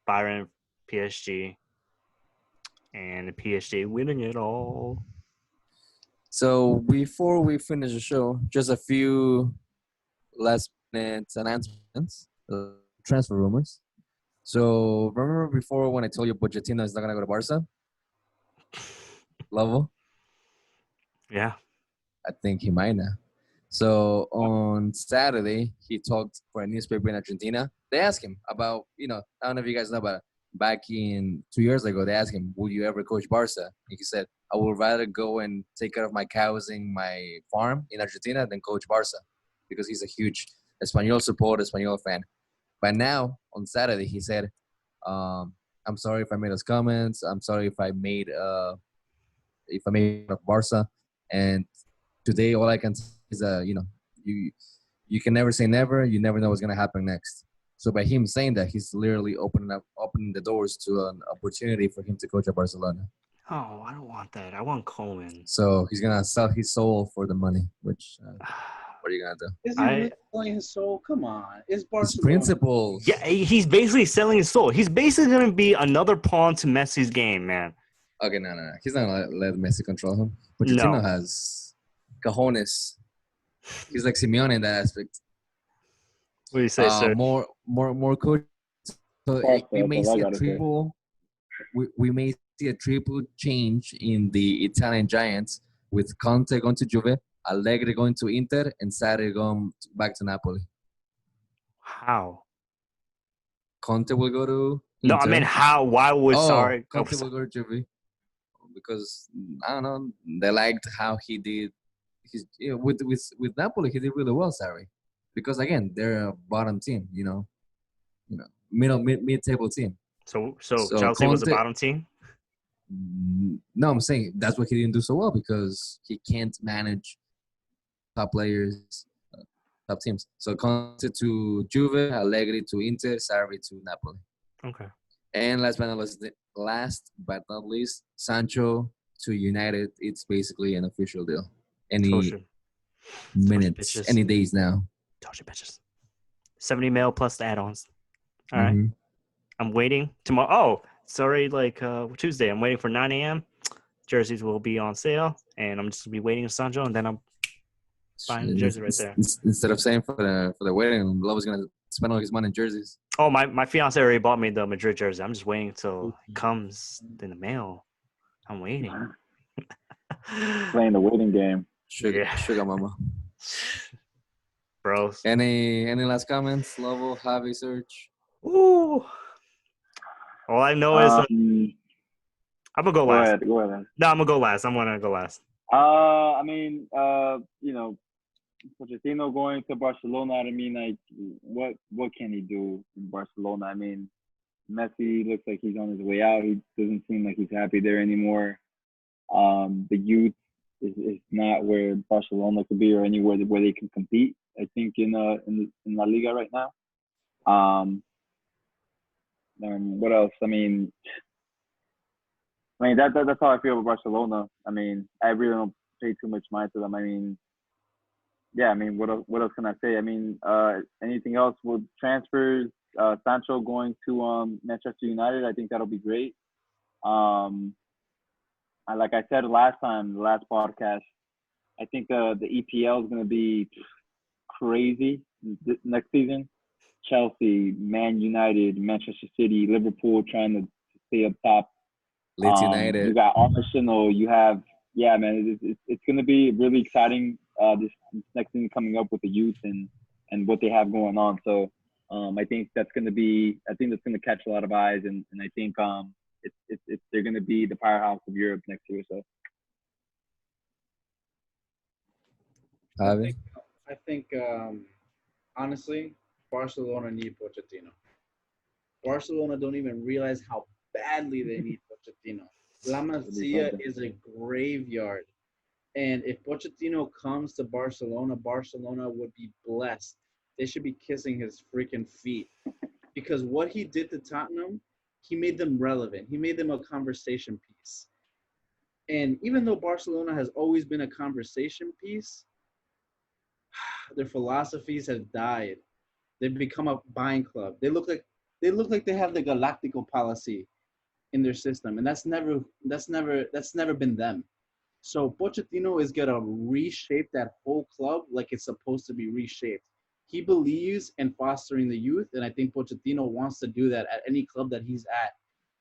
Bayern PSG, and the PSG winning it all. So before we finish the show, just a few last minute announcements, transfer rumors. So remember before when I told you Pochettino is not gonna go to Barca? Level? Yeah. I think he might now. So on Saturday, he talked for a newspaper in Argentina. They asked him about, I don't know if you guys know about it. Back in 2 years ago, they asked him, will you ever coach Barca? And he said, I would rather go and take care of my cows in my farm in Argentina than coach Barca, because he's a huge Espanyol supporter, Espanyol fan. But now, on Saturday, he said, I'm sorry if I made those comments. I'm sorry if I made of Barca. And today, all I can say is, you can never say never. You never know what's going to happen next. So by him saying that, he's literally opening the doors to an opportunity for him to coach at Barcelona. Oh, I don't want that. I want Coleman. So he's going to sell his soul for the money, which what are you going to do? Is he really selling his soul? Come on. It's Barcelona. His principles. Yeah, he's basically selling his soul. He's basically going to be another pawn to Messi's game, man. Okay, no. He's not going to let Messi control him. Pochettino has cojones. He's like Simeone in that aspect. What do you say, sir? More coach. So we may see a triple. We may see a triple change in the Italian giants, with Conte going to Juve, Allegri going to Inter, and Sarri going back to Napoli. How? Conte will go to Inter. No, I mean how? Why would Sarri? Conte will go to Juve because I don't know. They liked how he did. With Napoli, he did really well, Sarri. Because again, they're a bottom team, mid-table team. So Chelsea was a bottom team? No, I'm saying that's what he didn't do so well, because he can't manage top players, top teams. So Conte to Juve, Allegri to Inter, Sarri to Napoli. Okay. And last but not least, Sancho to United. It's basically an official deal. Any minutes, any days now. Told you, bitches. 70 mil plus the add-ons. All right. I'm waiting tomorrow. Oh, sorry, Tuesday. I'm waiting for 9 a.m. Jerseys will be on sale, and I'm just gonna be waiting on Sancho, and then I'm buying the jersey right there. Instead of saying for the wedding, Love's gonna spend all his money in jerseys. Oh, my fiance already bought me the Madrid jersey. I'm just waiting until it comes in the mail. I'm waiting. Playing the waiting game. Sugar mama. Bros. Any last comments? Lovo, Javi, Search? Ooh. All I know is I'm gonna go last. Go ahead. No, I'm gonna go last. I'm gonna go last. Pochettino going to Barcelona. I mean, like, what can he do in Barcelona? I mean, Messi looks like he's on his way out. He doesn't seem like he's happy there anymore. The youth is not where Barcelona could be, or anywhere where they can compete. I think in La Liga right now. What else? I mean that's how I feel about Barcelona. I mean, I really don't pay too much mind to them. I mean, yeah. I mean, what else can I say? I mean, anything else with transfers? Sancho going to Manchester United. I think that'll be great. Like I said last podcast, I think the EPL is going to be crazy next season. Chelsea, Man United, Manchester City, Liverpool trying to stay up top. Leeds You United. got Arsenal. You have, yeah, man. It's going to be really exciting. This next thing coming up with the youth and what they have going on. So I think that's going to catch a lot of eyes, and I think they're going to be the powerhouse of Europe next year. So Javi? I think honestly, Barcelona need Pochettino. Barcelona don't even realize how badly they need Pochettino. La Masia is a graveyard. And if Pochettino comes to Barcelona, Barcelona would be blessed. They should be kissing his freaking feet. Because what he did to Tottenham, he made them relevant. He made them a conversation piece. And even though Barcelona has always been a conversation piece, their philosophies have died. They've become a buying club. They look like they have the Galactico policy in their system, and that's never been them. So Pochettino is gonna reshape that whole club like it's supposed to be reshaped. He believes in fostering the youth, and I think Pochettino wants to do that at any club that he's at.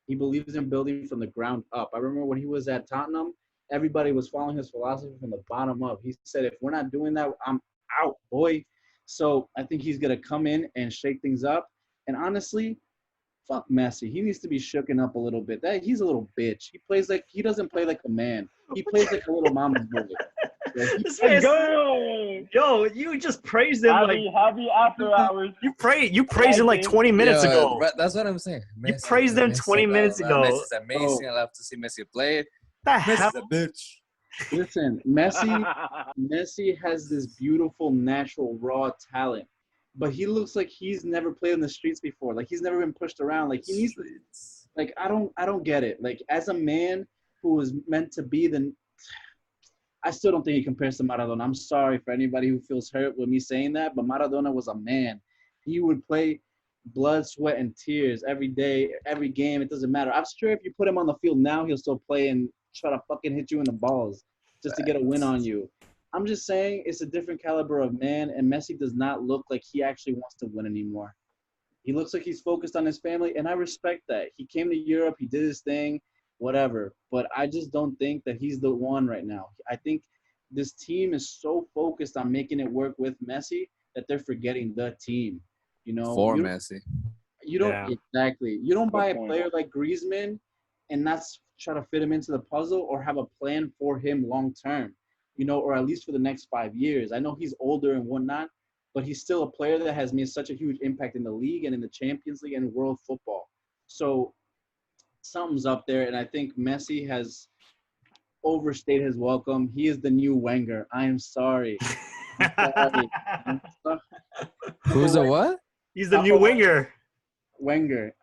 He believes in building from the ground up. I remember when he was at Tottenham, everybody was following his philosophy from the bottom up. He said, if we're not doing that, I'm out, boy. So I think he's going to come in and shake things up. And honestly, fuck Messi. He needs to be shooken up a little bit. He's a little bitch. He doesn't play like a man. He plays like a little mama's boy. Let's go. Yo, you just praised him Javi after hours. You praised him like 20 minutes ago. But that's what I'm saying. You praised him 20 minutes ago. Messi's amazing. I love to see Messi play. Messi's a bitch. Listen, Messi has this beautiful, natural, raw talent, but he looks like he's never played in the streets before. Like he's never been pushed around. Like he needs. Like I don't get it. Like as a man who was meant to be I still don't think he compares to Maradona. I'm sorry for anybody who feels hurt with me saying that, but Maradona was a man. He would play blood, sweat, and tears every day, every game. It doesn't matter. I'm sure if you put him on the field now, he'll still play and try to fucking hit you in the balls just to get a win on you. I'm just saying it's a different caliber of man, and Messi does not look like he actually wants to win anymore. He looks like he's focused on his family, and I respect that. He came to Europe, he did his thing, whatever. But I just don't think that he's the one right now. I think this team is so focused on making it work with Messi that they're forgetting the team. You know, for Messi. You don't exactly. You don't buy a player like Griezmann and not try to fit him into the puzzle or have a plan for him long term. You know, or at least for the next 5 years. I know he's older and whatnot, but he's still a player that has made such a huge impact in the league and in the Champions League and world football. So something's up there, and I think Messi has overstayed his welcome. He is the new Wenger. I am sorry. I'm sorry. Who's the what? He's the new winger. Wenger.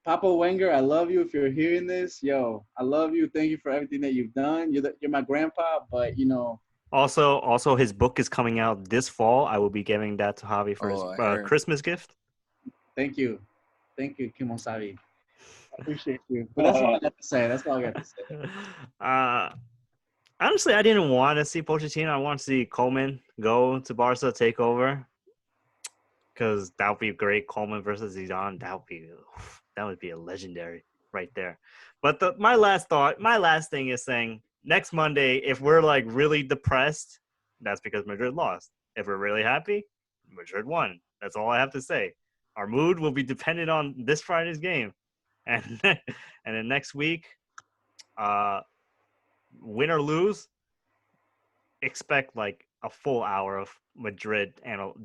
Papa Wenger, I love you. If you're hearing this, yo, I love you. Thank you for everything that you've done. You're my grandpa, but, you know. Also, his book is coming out this fall. I will be giving that to Javi for his Christmas gift. Thank you. Thank you, Kimosabi. I appreciate you. But that's all I got to say. That's all I got to say. Honestly, I didn't want to see Pochettino. I want to see Coleman go to Barca, take over. Because that would be great. Coleman versus Zidane. That would be a legendary right there. But my last thing is saying next Monday, if we're like really depressed, that's because Madrid lost. If we're really happy, Madrid won. That's all I have to say. Our mood will be dependent on this Friday's game. And then next week, win or lose, expect like a full hour of Madrid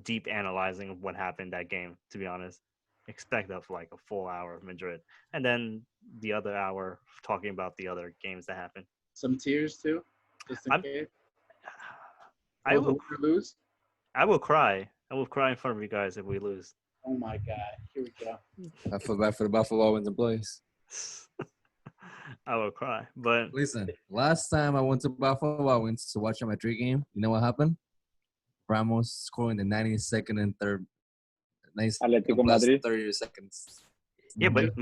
deep analyzing of what happened that game, to be honest. Expect a full hour of Madrid. And then the other hour talking about the other games that happened. Some tears too? Just in case? I will lose? I will cry. I will cry in front of you guys if we lose. Oh my God. Here we go. I feel bad for the Buffalo wins and plays. I will cry. But listen, last time I went to Buffalo, I went to watch a Madrid game. You know what happened? Ramos scoring the 92nd and third. Atletico Madrid. 30 seconds. Yeah, but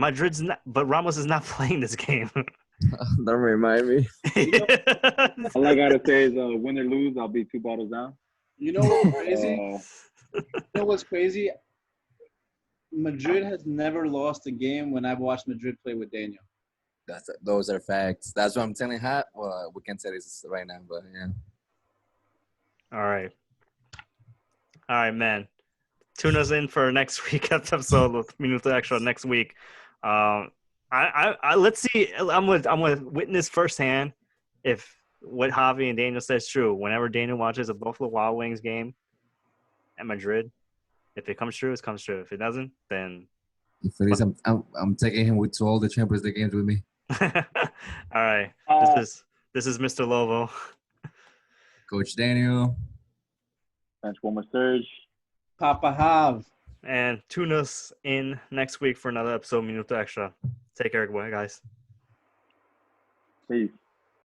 but Ramos is not playing this game. Don't remind me. All I gotta say is win or lose, I'll be 2 bottles down. You know what's crazy? You know what's crazy? Madrid has never lost a game when I've watched Madrid play with Daniel. Those are facts. That's what I'm telling you. Well, we can't say this right now, but yeah. All right, man. Tune us in for next week's episode of Minuto Xtra next week. I let's see. I'm gonna witness firsthand if what Javi and Daniel says is true. Whenever Daniel watches a Buffalo Wild Wings game at Madrid, if it comes true, it comes true. If it doesn't, then If it is, I'm taking him to all the Champions League games with me. all right. This is Mr. Lovo. Coach Daniel. Transformer Surge. Papa Hav. And tune us in next week for another episode of Minuto Extra. Take care, guys. Peace.